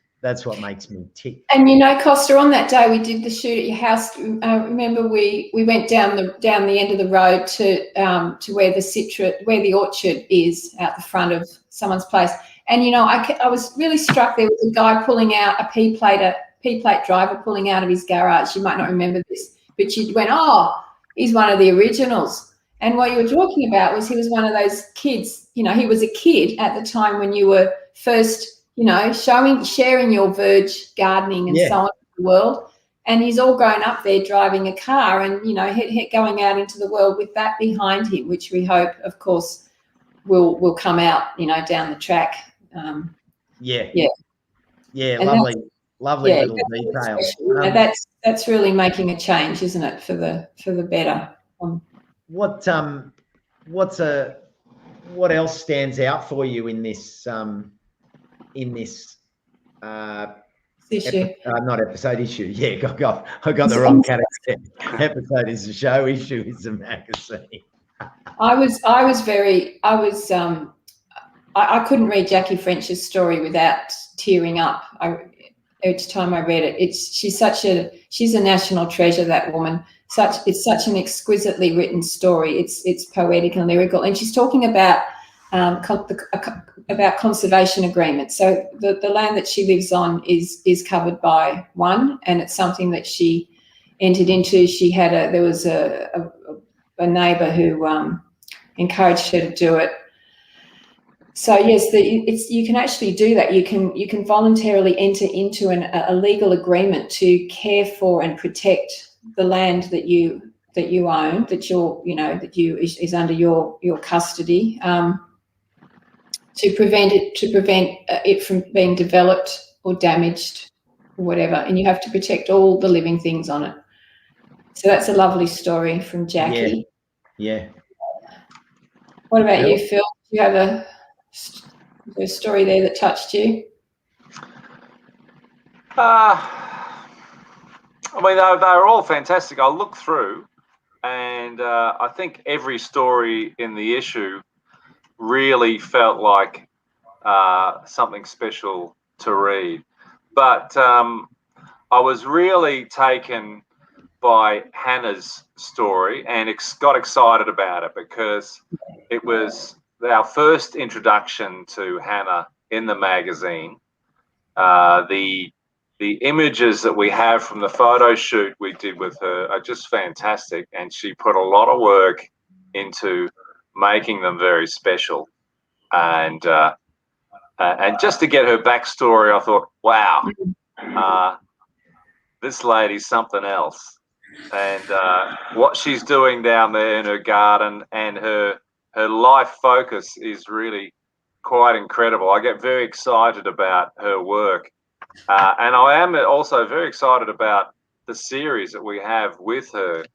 [SPEAKER 1] me tick.
[SPEAKER 2] And Costa, on that day we did the shoot at your house. Remember, we went down the end of the road to where the orchard is out the front of someone's place. And I was really struck. There was a guy pulling out a P plate driver pulling out of his garage. You might not remember this, but you went, oh, he's one of the originals. And what you were talking about was he was one of those kids. He was a kid at the time when you were first, sharing your verge gardening and so on in the world. And he's all grown up there driving a car, and going out into the world with that behind him, which we hope, of course, will come out, down the track.
[SPEAKER 1] Lovely little detail.
[SPEAKER 2] That's really making a change, isn't it, for the better.
[SPEAKER 1] What else stands out for you in this
[SPEAKER 2] issue.
[SPEAKER 1] Not episode, issue. Yeah, I got the wrong category. Episode is the show, issue is the magazine.
[SPEAKER 2] I couldn't read Jackie French's story without tearing up. Each time I read it, she's a national treasure, that woman. It's such an exquisitely written story. It's poetic and lyrical, and she's talking about conservation agreements. So the land that she lives on is covered by one, and it's something that she entered into. There was a neighbour who encouraged her to do it. So yes, you can actually do that. You can voluntarily enter into a legal agreement to care for and protect the land that you own, that is under your custody, to prevent it from being developed or damaged or whatever. And you have to protect all the living things on it. So that's a lovely story from Jackie.
[SPEAKER 1] Yeah.
[SPEAKER 2] What about you, Phil? Do you have a story there that touched you?
[SPEAKER 3] I mean, they're all fantastic. I look through, and I think every story in the issue really felt like something special to read. But I was really taken by Hannah's story and got excited about it because it was our first introduction to Hannah in the magazine. The images that we have from the photo shoot we did with her are just fantastic, and she put a lot of work into making them very special. And just to get her backstory, I thought, wow, this lady's something else. And what she's doing down there in her garden and her life focus is really quite incredible. I get very excited about her work. And I am also very excited about the series that we have with her.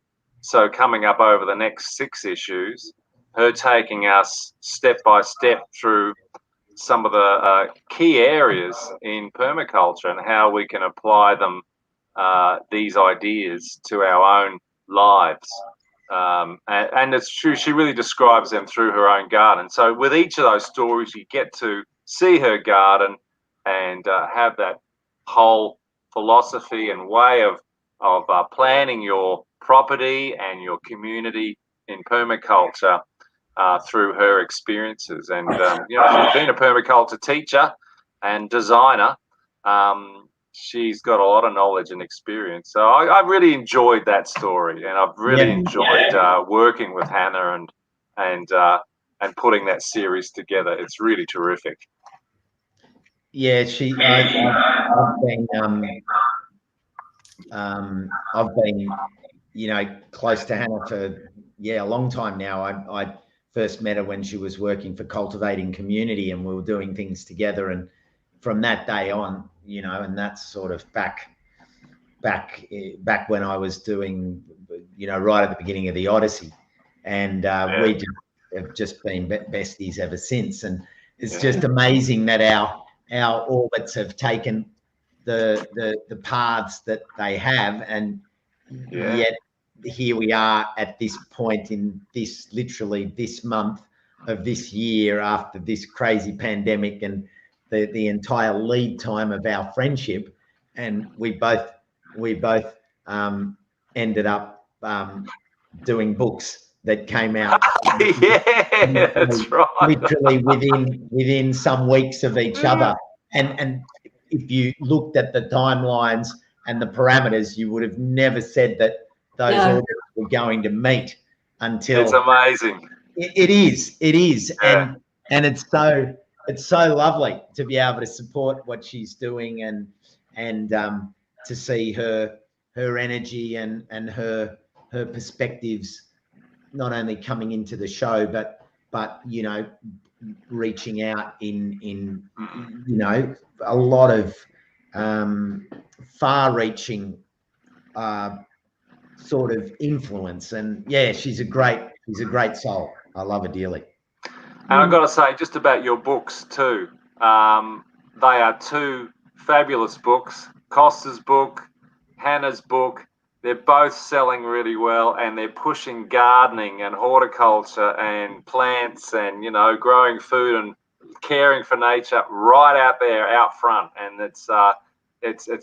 [SPEAKER 3] So coming up over the next 6 issues, her taking us step by step through some of the key areas in permaculture and how we can apply them, these ideas, to our own lives. And it's true, she really describes them through her own garden. So with each of those stories, you get to see her garden and have that whole philosophy and way of planning your property and your community in permaculture through her experiences. And she's been a permaculture teacher and designer. She's got a lot of knowledge and experience. So I really enjoyed that story, and I've really enjoyed working with Hannah and putting that series together. It's really terrific.
[SPEAKER 1] Yeah, I've been close to Hannah for a long time now. I first met her when she was working for Cultivating Community, and we were doing things together. And from that day on, and that's sort of back when I was doing, right at the beginning of the Odyssey, and we have just been besties ever since. And it's just amazing that our orbits have taken the paths that they have, and yet here we are at this point in literally this month of this year, after this crazy pandemic and the entire lead time of our friendship, and we both ended up doing books that came out
[SPEAKER 3] that's right,
[SPEAKER 1] literally within some weeks of each other. And if you looked at the timelines and the parameters, you would have never said that those orbits were going to meet until.
[SPEAKER 3] It's amazing.
[SPEAKER 1] It is, and it's so lovely to be able to support what she's doing and to see her energy and her perspectives not only coming into the show, but reaching out in a lot of far-reaching sort of influence. And she's a great soul. I love her dearly.
[SPEAKER 3] And I've got to say, just about your books too, they are 2 fabulous books. Costa's book, Hannah's book, they're both selling really well, and they're pushing gardening and horticulture and plants and, you know, growing food and caring for nature right out there, out front. And it's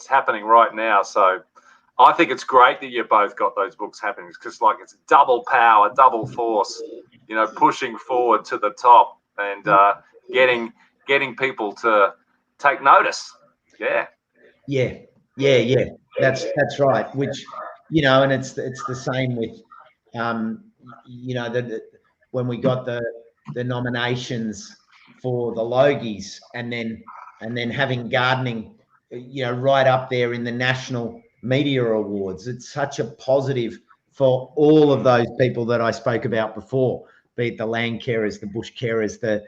[SPEAKER 3] happening right now. So I think it's great that you both got those books happening, because like it's double power, double force, you know, pushing forward to the top and getting people to take notice. Yeah.
[SPEAKER 1] Yeah. That's right. Which, you know, and it's the same with, you know, when we got the nominations for the Logies, and then having gardening, you know, right up there in the National Media Awards. It's such a positive for all of those people that I spoke about before, be it the land carers, the bush carers, the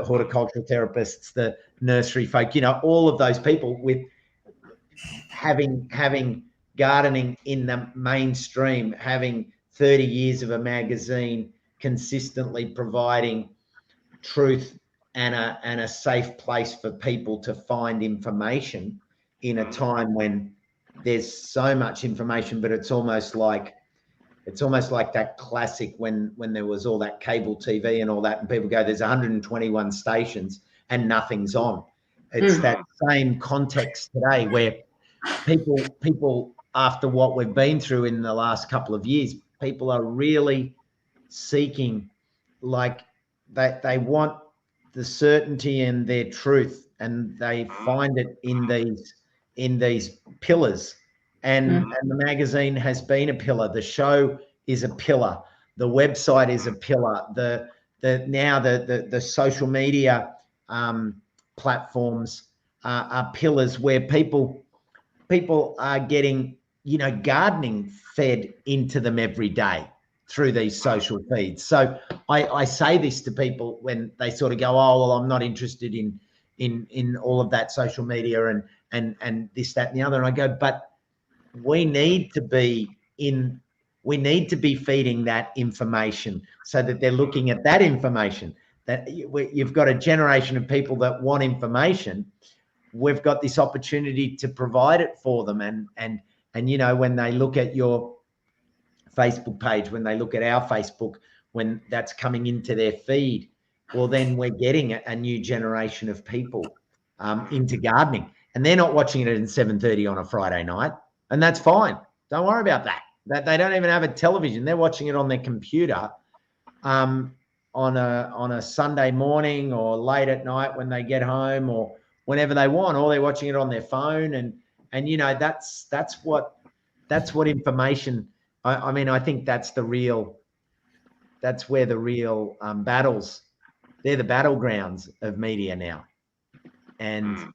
[SPEAKER 1] horticultural therapists, the nursery folk, you know, all of those people with having gardening in the mainstream, having 30 years of a magazine consistently providing truth and a safe place for people to find information in a time when there's so much information, but it's almost like that classic when there was all that cable TV and all that, and people go, there's 121 stations and nothing's on. It's that same context today where people after what we've been through in the last couple of years, people are really seeking, like they want the certainty and their truth, and they find it in these pillars. And the magazine has been a pillar. The show is a pillar. The website is a pillar. The social media platforms are pillars where people are getting, you know, gardening fed into them every day through these social feeds. So I say this to people when they sort of go, oh, well, I'm not interested in all of that social media and this, that, and the other. And I go, but we need to be feeding that information so that they're looking at that information. That you've got a generation of people that want information. We've got this opportunity to provide it for them. And you know, when they look at your Facebook page, when they look at our Facebook, when that's coming into their feed, well, then we're getting a new generation of people into gardening, and they're not watching it at 7:30 on a Friday night, and that's fine. Don't worry about that. That they don't even have a television; they're watching it on their computer on a Sunday morning or late at night when they get home or whenever they want, or they're watching it on their phone. And you know, that's what information. I mean, I think that's where the real battles. They're the battlegrounds of media now, and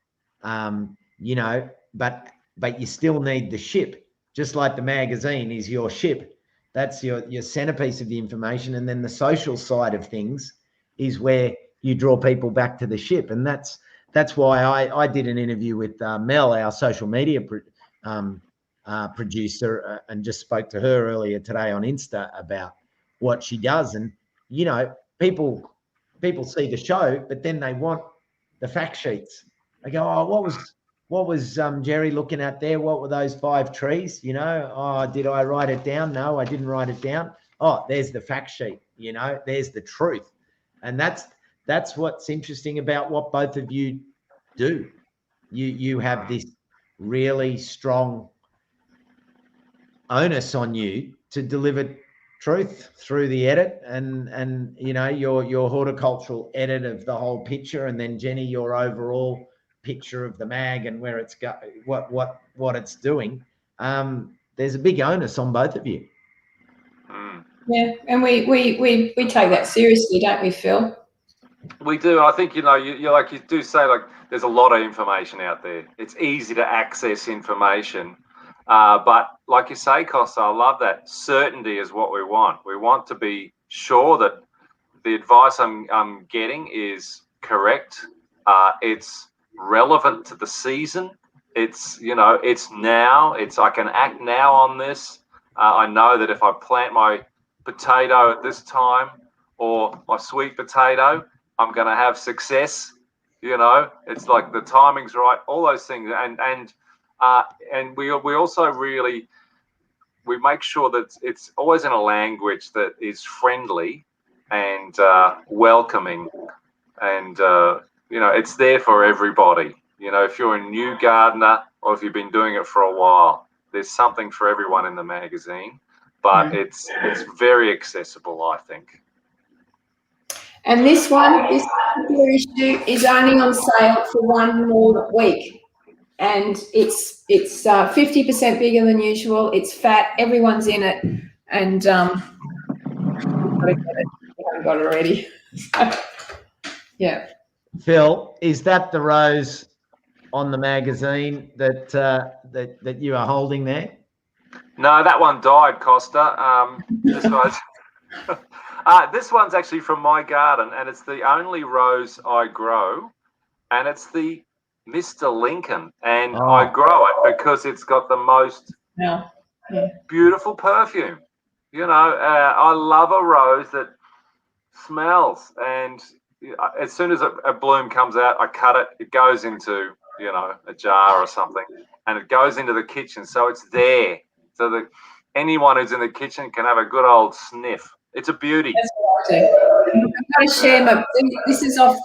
[SPEAKER 1] you know, but you still need the ship, just like the magazine is your ship. That's your centerpiece of the information, and then the social side of things is where you draw people back to the ship, and that's why I did an interview with Mel, our social media producer, and just spoke to her earlier today on Insta about what she does. And you know, people see the show, but then they want the fact sheets. They go, oh, what was Jerry looking at there? What were those 5 trees? You know, oh, did I write it down? No, I didn't write it down. Oh, there's the fact sheet. You know, there's the truth. And that's what's interesting about what both of you do. You have this really strong onus on you to deliver truth through the edit, and you know, your horticultural edit of the whole picture, and then Jenny, your overall picture of the mag and where it's what it's doing. There's a big onus on both of you.
[SPEAKER 2] Yeah, and we take that seriously, don't we, Phil?
[SPEAKER 3] We do. I think, you know, you like you do say, like, there's a lot of information out there. It's easy to access information, but like you say, Costa, I love that. Certainty is what we want. We want to be sure that the advice I'm getting is correct. It's relevant to the season. It's, you know, it's now. It's, I can act now on this. I know that if I plant my potato at this time, or my sweet potato, I'm going to have success. You know, it's like the timing's right, all those things. And And we also really, we make sure that it's always in a language that is friendly and welcoming, and it's there for everybody. If you're a new gardener or if you've been doing it for a while, there's something for everyone in the magazine, but it's very accessible, I think.
[SPEAKER 2] And this particular issue is only on sale for one more week, and it's 50% bigger than usual. It's fat. Everyone's in it, and I haven't got it already. Yeah.
[SPEAKER 1] Phil, is that the rose on the magazine that you are holding there?
[SPEAKER 3] No, that one died, Costa. This one's actually from my garden, and it's the only rose I grow, and it's the Mr. Lincoln, and I grow it because it's got the most beautiful perfume. I love a rose that smells, and as soon as a bloom comes out, I cut it. It goes into a jar or something, and it goes into the kitchen, so it's there, so that anyone who's in the kitchen can have a good old sniff. It's a beauty.
[SPEAKER 2] That's what I do. I'm going to share this is off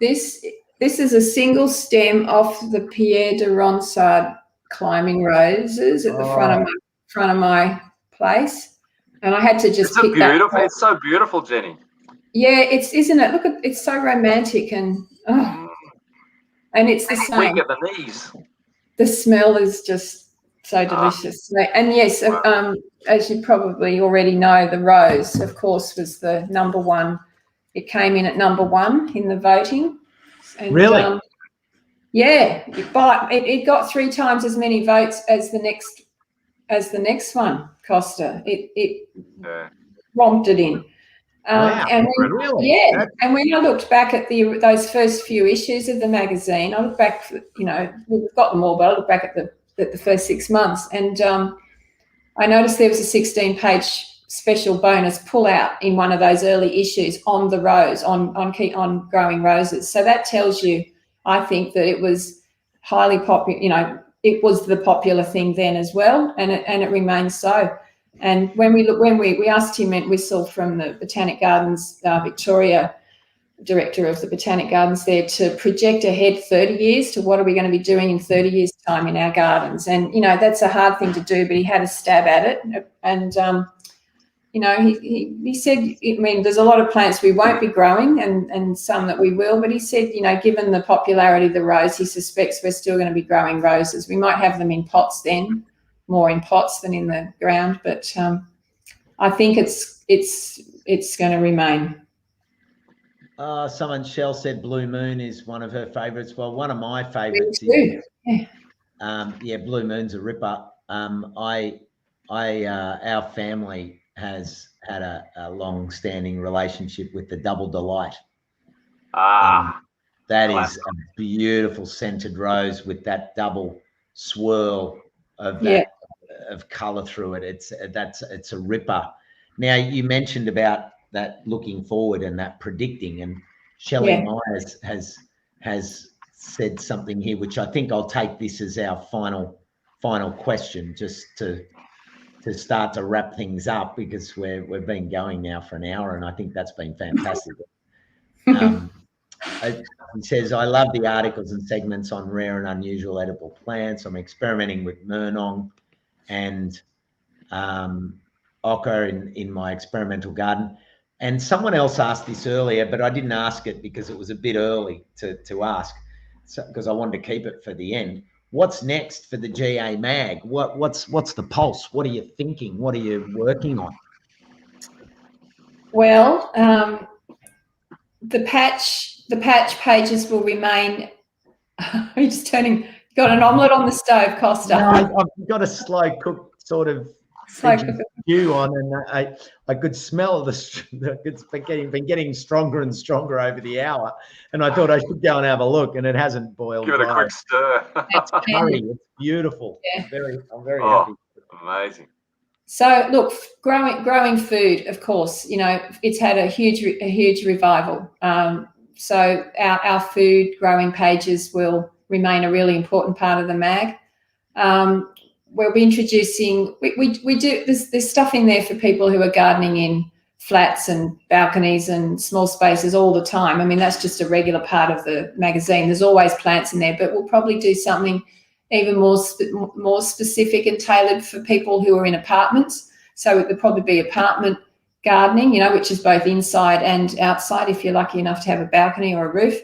[SPEAKER 2] this is a single stem off the Pierre de Ronsard climbing roses at the front of my place, and I had to just pick that up.
[SPEAKER 3] It's so beautiful, Jenny.
[SPEAKER 2] Yeah, isn't it? Look, it's so romantic, and it's the same.
[SPEAKER 3] Weak at the knees.
[SPEAKER 2] The smell is just so delicious. And yes, as you probably already know, the rose, of course, was the number one. It came in at number one in the voting. And,
[SPEAKER 1] really?
[SPEAKER 2] Yeah, but it got 3 times as many votes as the next one, Costa. It romped it in.
[SPEAKER 1] Wow,
[SPEAKER 2] and when,
[SPEAKER 1] really?
[SPEAKER 2] Yeah, and when I looked back at those first few issues of the magazine, I looked back, we've got them all, but I looked back at the first 6 months, and I noticed there was a 16-page special bonus pull-out in one of those early issues on the rose, on growing roses. So that tells you, I think, that it was highly popular. It was the popular thing then as well, and it remains so. And when we asked Tim Entwistle from the Botanic Gardens, Victoria, director of the Botanic Gardens there, to project ahead 30 years to what are we going to be doing in 30 years' time in our gardens. And, that's a hard thing to do, but he had a stab at it. And, he said, there's a lot of plants we won't be growing and some that we will, but he said, given the popularity of the rose, he suspects we're still going to be growing roses. We might have them in pots then, more in pots than in the ground, but I think it's going to remain.
[SPEAKER 1] Shell said Blue Moon is one of her favourites. Well, one of my favourites
[SPEAKER 2] is
[SPEAKER 1] Blue Moon's a ripper. Our family has had a long-standing relationship with the Double Delight. That is a beautiful scented rose with that double swirl of of colour through it. It's a ripper. Now, you mentioned about that looking forward and that predicting, and Shelley Myers has said something here, which I think I'll take this as our final question, just to start to wrap things up, because we've been going now for an hour, and I think that's been fantastic. He says, I love the articles and segments on rare and unusual edible plants. I'm experimenting with Murnong and ochre in my experimental garden. And someone else asked this earlier, but I didn't ask it because it was a bit early to ask, because I wanted to keep it for the end. What's next for the GA Mag? What's the pulse? What are you thinking? What are you working on?
[SPEAKER 2] Well, the patch pages will remain. Are you just turning? Got an omelette on the stove, Costa?
[SPEAKER 1] No, I've got a slow cook sort of stew on, and I could smell it's been getting stronger and stronger over the hour, and I thought I should go and have a look, and it hasn't boiled.
[SPEAKER 3] Give it a quick stir.
[SPEAKER 1] It's beautiful. Yeah. I'm very happy.
[SPEAKER 3] Amazing.
[SPEAKER 2] So look, growing food, of course, it's had a huge revival. So our food growing pages will remain a really important part of the mag. We'll be introducing, we do, there's stuff in there for people who are gardening in flats and balconies and small spaces all the time. I mean, that's just a regular part of the magazine. There's always plants in there, but we'll probably do something even more specific and tailored for people who are in apartments. So it would probably be apartment gardening, you know, which is both inside and outside if you're lucky enough to have a balcony or a roof.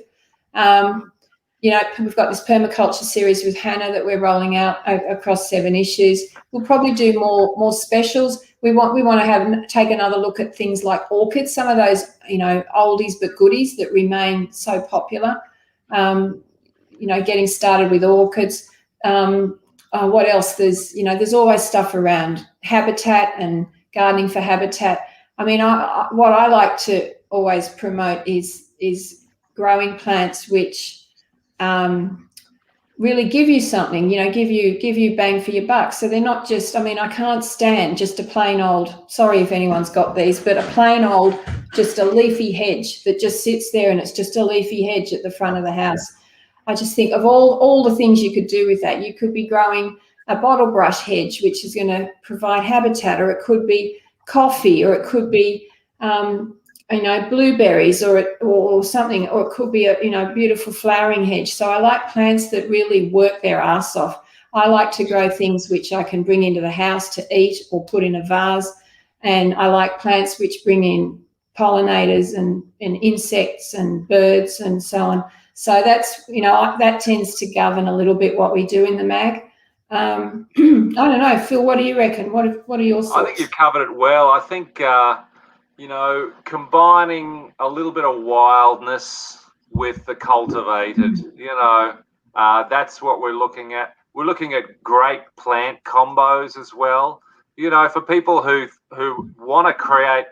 [SPEAKER 2] You know, we've got this permaculture series with Hannah that we're rolling out across 7 issues. We'll probably do more specials. We want to take another look at things like orchids, some of those, you know, oldies but goodies that remain so popular. You know, getting started with orchids. What else? There's always stuff around habitat and gardening for habitat. I mean, what I like to always promote is growing plants which really give you something, you know, give you bang for your buck. So they're not just, I mean, I can't stand just a plain old, sorry if anyone's got these, but a plain old, just a leafy hedge that just sits there and it's just a leafy hedge at the front of the house. I just think of all the things you could do with that. You could be growing a bottle brush hedge, which is going to provide habitat, or it could be coffee, or it could be, you know, blueberries or something, or it could be a, you know, beautiful flowering hedge. So I like plants that really work their ass off. I like to grow things which I can bring into the house to eat or put in a vase. And I like plants which bring in pollinators and insects and birds and so on. So that's, you know, that tends to govern a little bit what we do in the mag. I don't know, Phil, what do you reckon? What are your thoughts?
[SPEAKER 3] I think you've covered it well. I think, you know, combining a little bit of wildness with the cultivated, you know, that's what we're looking at. We're looking at great plant combos as well. You know, for people who want to create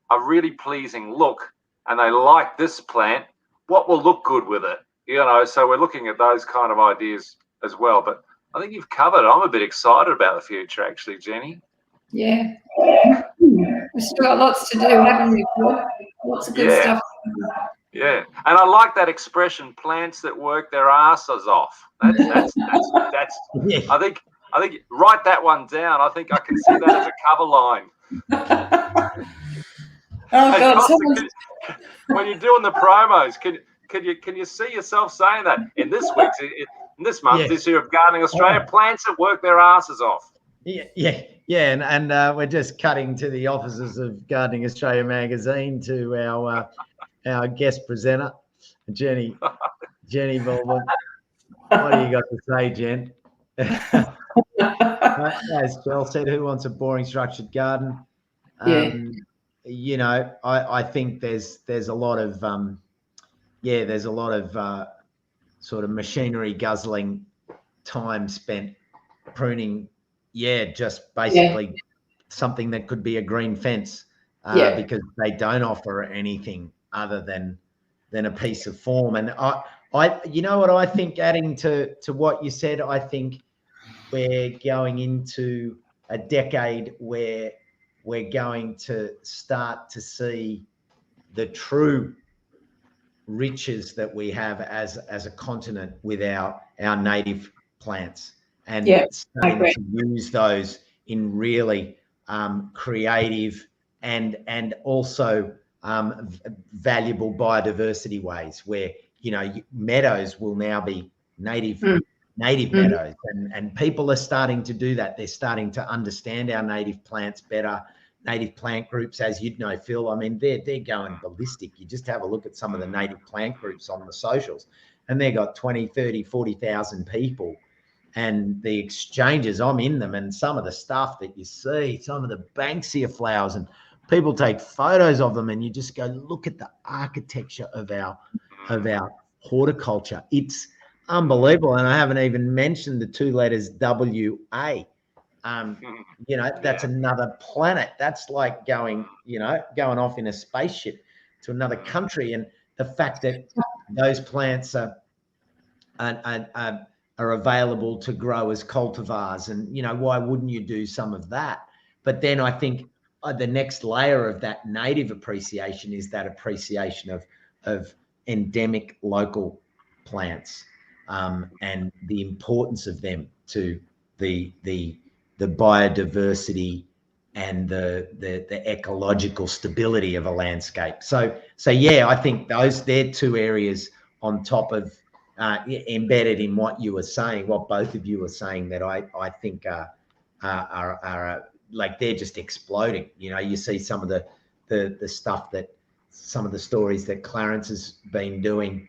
[SPEAKER 3] a really pleasing look and they like this plant, what will look good with it? You know, so we're looking at those kind of ideas as well. But I think you've covered it. I'm a bit excited about the future, actually, Jenny.
[SPEAKER 2] Yeah. We've still got lots to do, haven't we? Lots of good stuff.
[SPEAKER 3] Yeah, and I like that expression, plants that work their asses off. That's
[SPEAKER 1] Yeah.
[SPEAKER 3] I think write that one down. I think I can see that as a cover line.
[SPEAKER 2] Oh,
[SPEAKER 3] Hey,
[SPEAKER 2] God.
[SPEAKER 3] Costa, when you're doing the promos, can you see yourself saying that in this week's in this month's issue of Gardening Australia, plants that work their asses off?
[SPEAKER 1] Yeah, and we're just cutting to the offices of Gardening Australia magazine to our guest presenter, Jenny Baldwin. What do you got to say, Jen? As Jill said, who wants a boring structured garden? You know, I think there's a lot of sort of machinery guzzling time spent pruning. Yeah, just basically something that could be a green fence because they don't offer anything other than a piece of form. And I you know what I think, adding to what you said, I think we're going into a decade where we're going to start to see the true riches that we have as a continent with our native plants, and starting to use those in really creative and also valuable biodiversity ways, where, you know, meadows will now be native meadows, and people are starting to do that. They're starting to understand our native plants better. Native plant groups, as you'd know, Phil, I mean, they're going ballistic. You just have a look at some of the native plant groups on the socials, and they've got 20, 30, 40,000 people. And the exchanges, I'm in them, and some of the stuff that you see, some of the Banksia flowers, and people take photos of them, and you just go, look at the architecture of our horticulture. It's unbelievable. And I haven't even mentioned the 2 letters WA. You know, that's another planet. That's like going off in a spaceship to another country. And the fact that those plants are available to grow as cultivars, and, you know, why wouldn't you do some of that? But then I think the next layer of that native appreciation is that appreciation of endemic local plants. and the importance of them to the biodiversity and the ecological stability of a landscape. So yeah, I think they're two areas on top of embedded in what you were saying, what both of you were saying, that I think are like they're just exploding. You know, you see some of the stuff that some of the stories that Clarence has been doing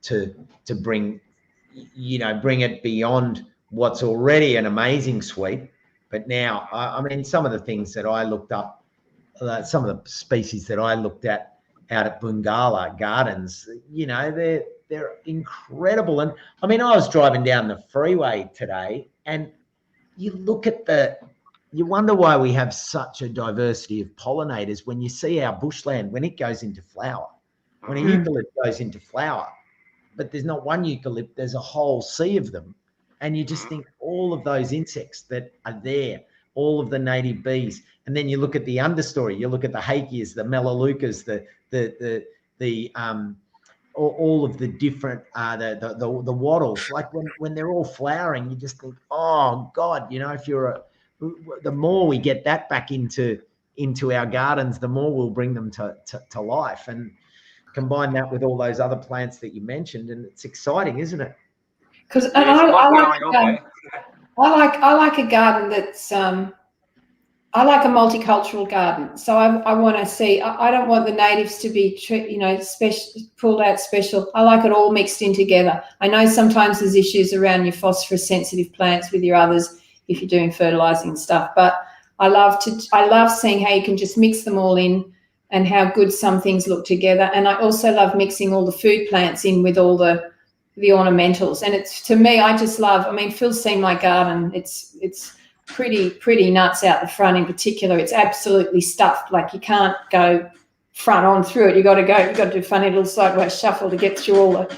[SPEAKER 1] to bring it beyond what's already an amazing suite. But now, I mean, some of the things that I looked up, some of the species that I looked at out at Bungala Gardens, you know, they're incredible. And I mean, I was driving down the freeway today, and you look at you wonder why we have such a diversity of pollinators when you see our bushland, when it goes into flower, when a eucalypt goes into flower, but there's not one eucalypt, there's a whole sea of them. And you just think all of those insects that are there, all of the native bees. And then you look at the understory, you look at the hakeas, the melaleucas, all of the different, the wattles. Like when they're all flowering, you just think, oh God, you know, the more we get that back into our gardens, the more we'll bring them to life. And combine that with all those other plants that you mentioned, and it's exciting, isn't it?
[SPEAKER 2] Because I like a garden that's I like a multicultural garden. So I want to see. I don't want the natives to be pulled out special. I like it all mixed in together. I know sometimes there's issues around your phosphorus sensitive plants with your others if you're doing fertilizing and stuff, but I love seeing how you can just mix them all in and how good some things look together. And I also love mixing all the food plants in with all the ornamentals. And it's, to me, I just love, I mean, Phil's seen my garden. It's pretty nuts out the front in particular. It's absolutely stuffed. Like you can't go front on through it. You've got to do a funny little sideways shuffle to get through all the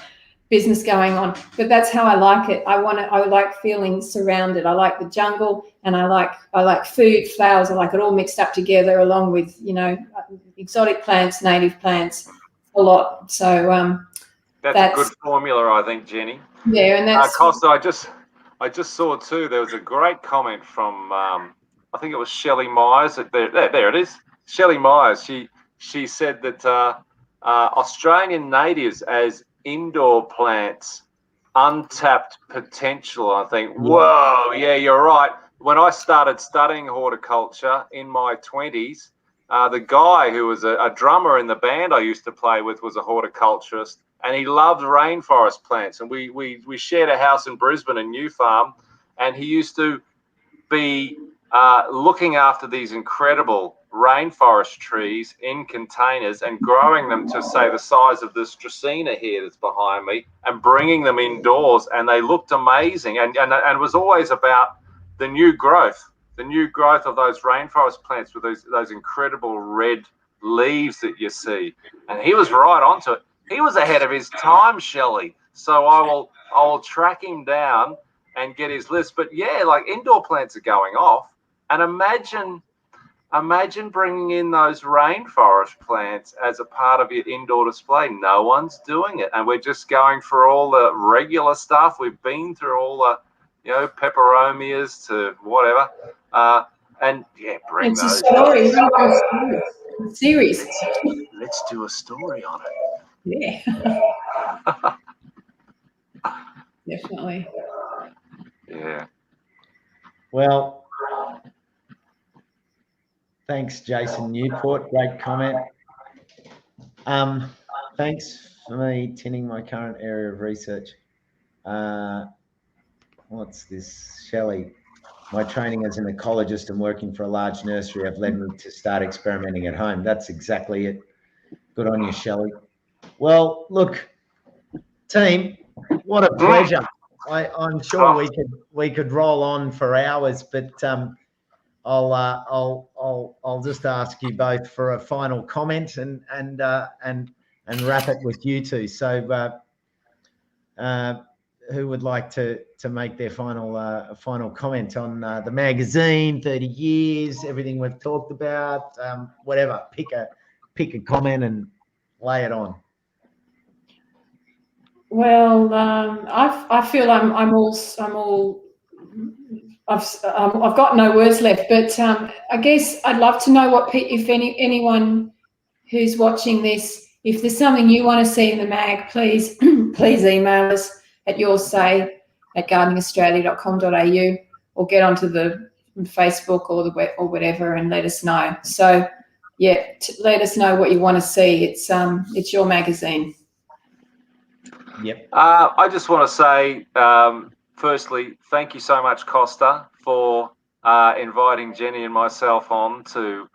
[SPEAKER 2] business going on. But that's how I like it. I like feeling surrounded. I like the jungle, and I like food, flowers. I like it all mixed up together, along with, you know, exotic plants, native plants, a lot. So that's
[SPEAKER 3] a good formula, I think, Jenny.
[SPEAKER 2] Yeah, and that's
[SPEAKER 3] Costa. I just saw too. There was a great comment from I think it was Shelley Myers. There it is. Shelley Myers. She said that Australian natives as indoor plants, untapped potential. I think, whoa, yeah, you're right. When I started studying horticulture in my 20s, the guy who was a drummer in the band I used to play with was a horticulturist, and he loved rainforest plants. And we shared a house in Brisbane, a new farm, and he used to be looking after these incredible rainforest trees in containers and growing them to, say, the size of this Dracaena here that's behind me, and bringing them indoors, and they looked amazing. And it was always about the new growth of those rainforest plants with those incredible red leaves that you see. And he was right onto it. He was ahead of his time, Shelley. So I will track him down and get his list. But yeah, like indoor plants are going off. And imagine bringing in those rainforest plants as a part of your indoor display. No one's doing it. And we're just going for all the regular stuff. We've been through all the, you know, peperomias to whatever. And yeah, bring
[SPEAKER 2] it's
[SPEAKER 3] those.
[SPEAKER 2] A story. Series.
[SPEAKER 3] Let's do a story on it.
[SPEAKER 2] Yeah. Definitely.
[SPEAKER 3] Yeah.
[SPEAKER 1] Well, thanks, Jason Newport. Great comment. Thanks for me tinning my current area of research. What's this? Shelley. My training as an ecologist and working for a large nursery have led me to start experimenting at home. That's exactly it. Good on you, Shelley. Well, look, team, what a pleasure. I'm sure we could roll on for hours, but I'll just ask you both for a final comment and wrap it with you two. So who would like to make their final comment on the magazine, 30 years, everything we've talked about, whatever, pick a comment and lay it on.
[SPEAKER 2] Well, I feel I've got no words left, but I guess I'd love to know if anyone who's watching this, if there's something you want to see in the mag, please please email us at yoursay@gardeningaustralia.com.au or get onto the Facebook or the web or whatever and let us know. So yeah, let us know what you want to see. It's your magazine.
[SPEAKER 1] Yep.
[SPEAKER 3] I just want to say, firstly, thank you so much, Costa, for inviting Jenny and myself on to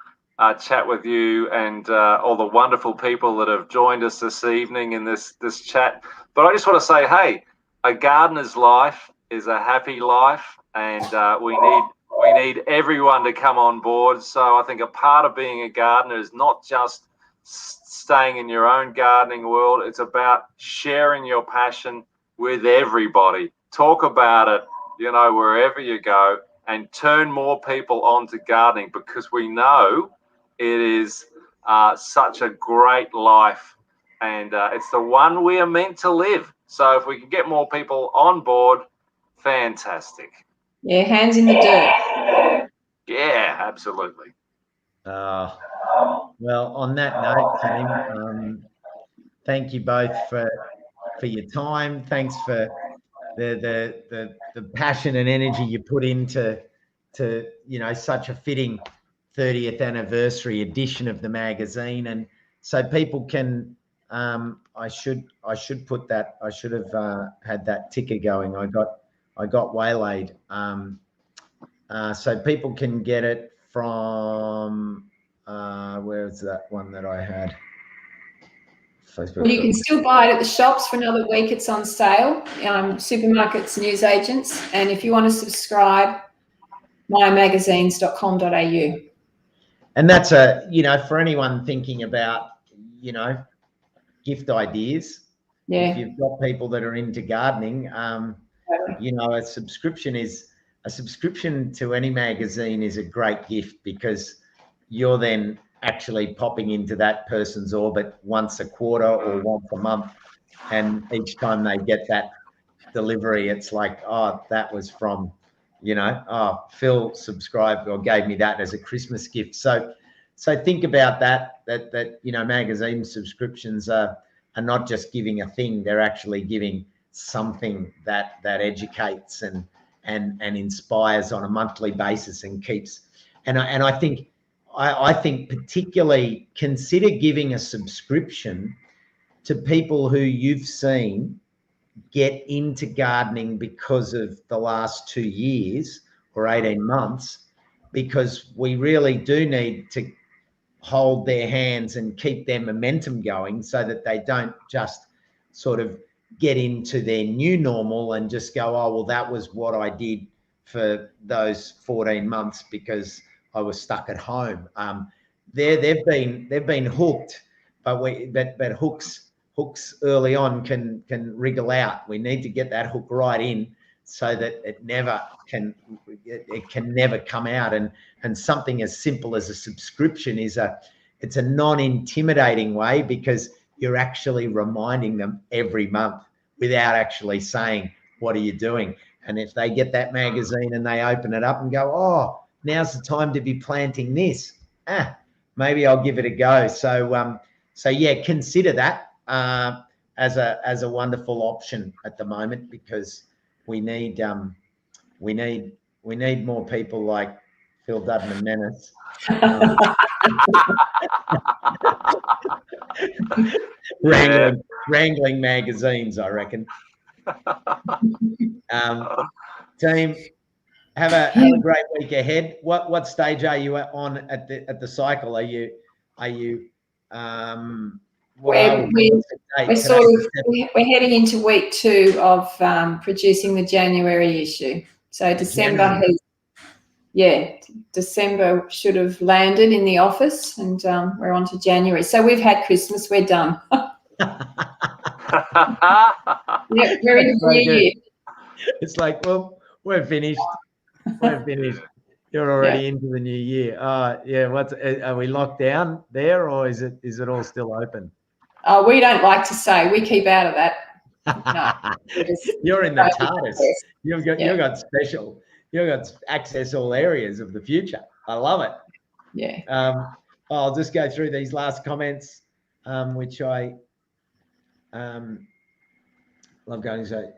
[SPEAKER 3] chat with you and all the wonderful people that have joined us this evening in this chat. But I just want to say, hey, a gardener's life is a happy life, and we need everyone to come on board. So I think a part of being a gardener is not just staying in your own gardening world. It's about sharing your passion with everybody. Talk about it, wherever you go, and turn more people on to gardening, because we know it is such a great life, and it's the one we are meant to live. So if we can get more people on board, fantastic.
[SPEAKER 2] Yeah, hands in the dirt.
[SPEAKER 3] Yeah, absolutely.
[SPEAKER 1] Well, on that note, team, thank you both for your time. Thanks for the passion and energy you put into such a fitting 30th anniversary edition of the magazine. And so people can I should put that, I should have had that ticker going. I got waylaid. So people can get it from where's that one that I had? Facebook.
[SPEAKER 2] Well, you can still buy it at the shops for another week. It's on sale, supermarkets, newsagents, and if you want to subscribe, mymagazines.com.au.
[SPEAKER 1] And that's for anyone thinking about, gift ideas.
[SPEAKER 2] Yeah.
[SPEAKER 1] If you've got people that are into gardening, a subscription to any magazine is a great gift, because you're then actually popping into that person's orbit once a quarter or once a month, and each time they get that delivery, it's like, oh, that was from Phil subscribed or gave me that as a Christmas gift. So think about that magazine subscriptions are not just giving a thing, they're actually giving something that educates and inspires on a monthly basis and keeps. And I think particularly consider giving a subscription to people who you've seen get into gardening because of the last 2 years or 18 months, because we really do need to hold their hands and keep their momentum going, so that they don't just sort of get into their new normal and just go, oh, well, that was what I did for those 14 months because I was stuck at home. They've been hooked, but hooks early on can wriggle out. We need to get that hook right in so that it can never come out. And something as simple as a subscription it's a non-intimidating way, because you're actually reminding them every month without actually saying, what are you doing? And if they get that magazine and they open it up and go, oh, now's the time to be planting this, maybe I'll give it a go. So yeah, consider that as a wonderful option at the moment, because we need more people like Phil Dudman Menace. Wrangling magazines, I reckon. Team, have a great week ahead. What stage are you on at the cycle? Are you
[SPEAKER 2] we're heading into week 2 of producing the January issue. So December December should have landed in the office, and we're on to January. So we've had Christmas, we're done. Yeah, we're in the new year.
[SPEAKER 1] It's like, well, we're finished. You're already into the new year. Yeah. Are we locked down there, or is it all still open?
[SPEAKER 2] We don't like to say. We keep out of that. No,
[SPEAKER 1] You're in the TARDIS. You've got special. You've got access all areas of the future. I love it.
[SPEAKER 2] Yeah.
[SPEAKER 1] I'll just go through these last comments, which I love going to.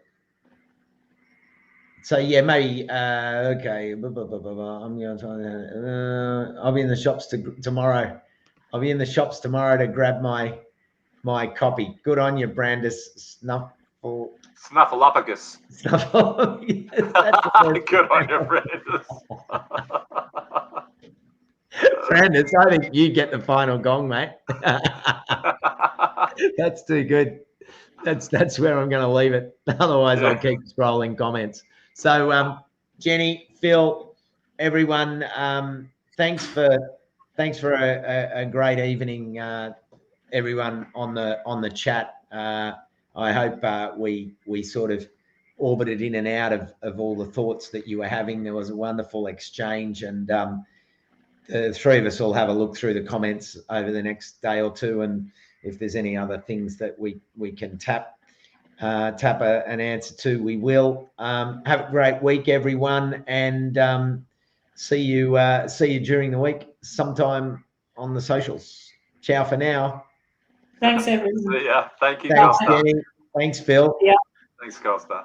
[SPEAKER 1] So yeah, maybe okay. I'm going to. I'll be in the shops tomorrow. I'll be in the shops tomorrow to grab my copy. Good on you, Brandis
[SPEAKER 3] Snuffleupagus. Good on you, Brandis.
[SPEAKER 1] Brandis, I think you get the final gong, mate. That's too good. That's where I'm going to leave it. Otherwise, I'll keep scrolling comments. So, Jenny, Phil, everyone, thanks for a great evening, everyone on the chat. I hope we sort of orbited in and out of all the thoughts that you were having. There was a wonderful exchange, and the three of us will have a look through the comments over the next day or two, and if there's any other things that we can tap an answer to, we will. Have a great week, everyone, and see you during the week sometime on the socials. Ciao for now.
[SPEAKER 2] Thanks, everyone.
[SPEAKER 3] Yeah, thank you,
[SPEAKER 1] Thanks,
[SPEAKER 3] Costa.
[SPEAKER 1] Jenny. Thanks, Phil.
[SPEAKER 2] Yeah.
[SPEAKER 3] Thanks, Costa.